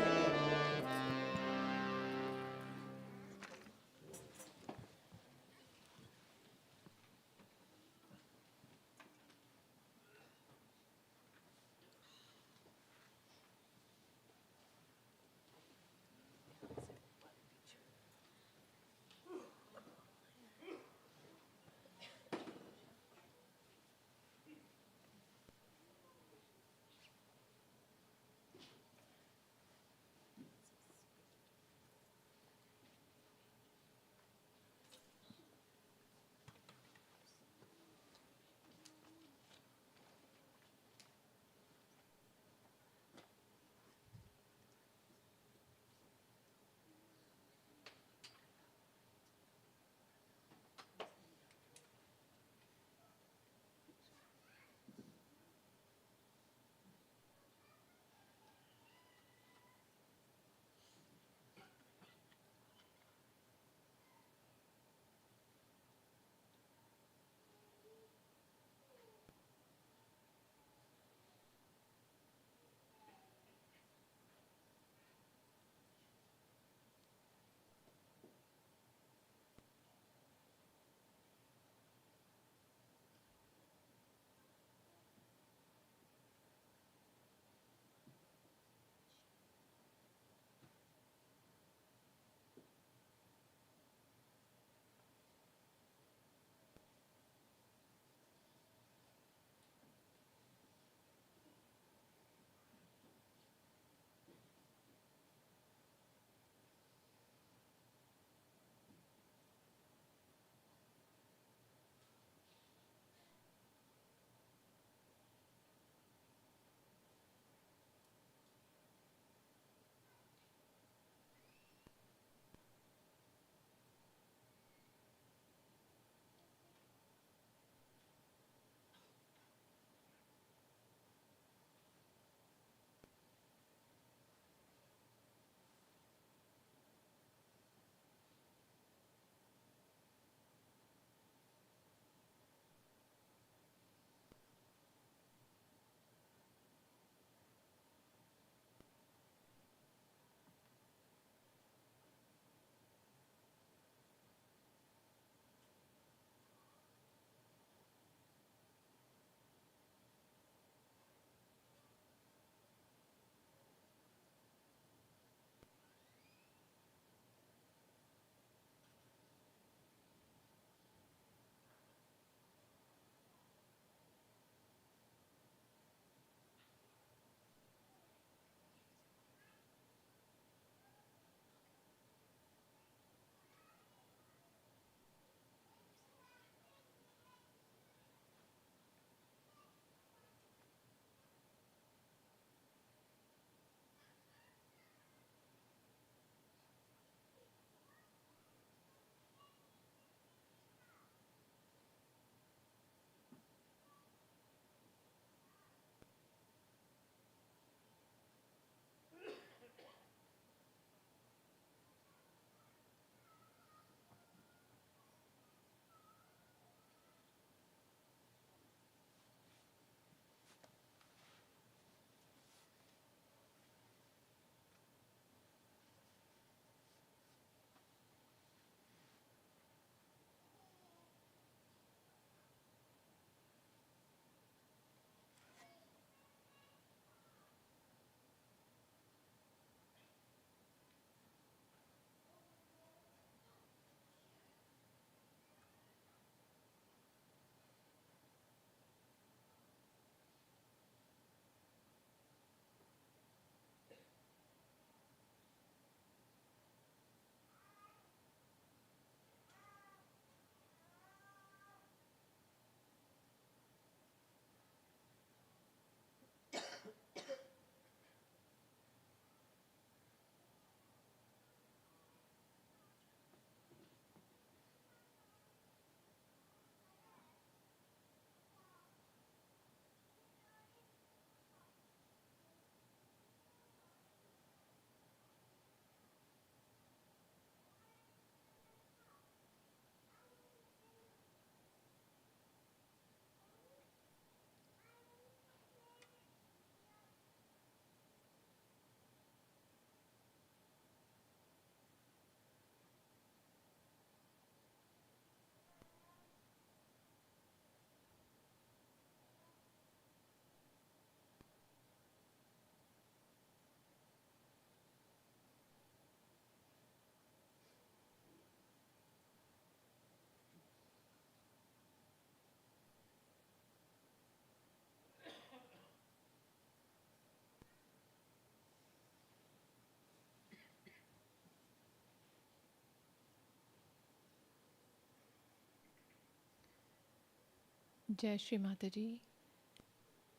Jai Shree Mataji.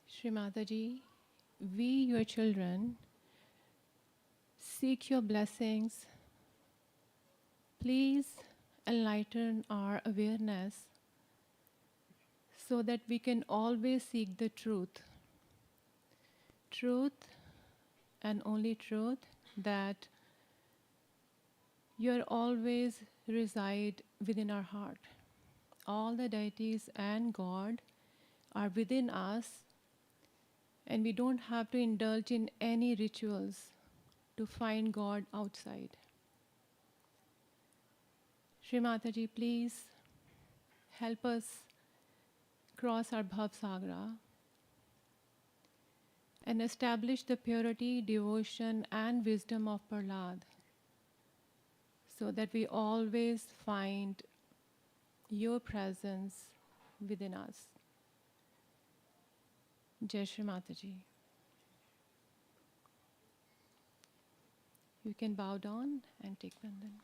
Shree Mataji, we, your children, seek your blessings. Please enlighten our awareness so that we can always seek the truth. Truth and only truth, that you always reside within our heart. All the deities and God are within us, and we don't have to indulge in any rituals to find God outside. Shree Mataji, please help us cross our Bhav Sagra and establish the purity, devotion, and wisdom of Prahlad, so that we always find your presence within us. Jai Shri Mataji. You can bow down and take Bandan.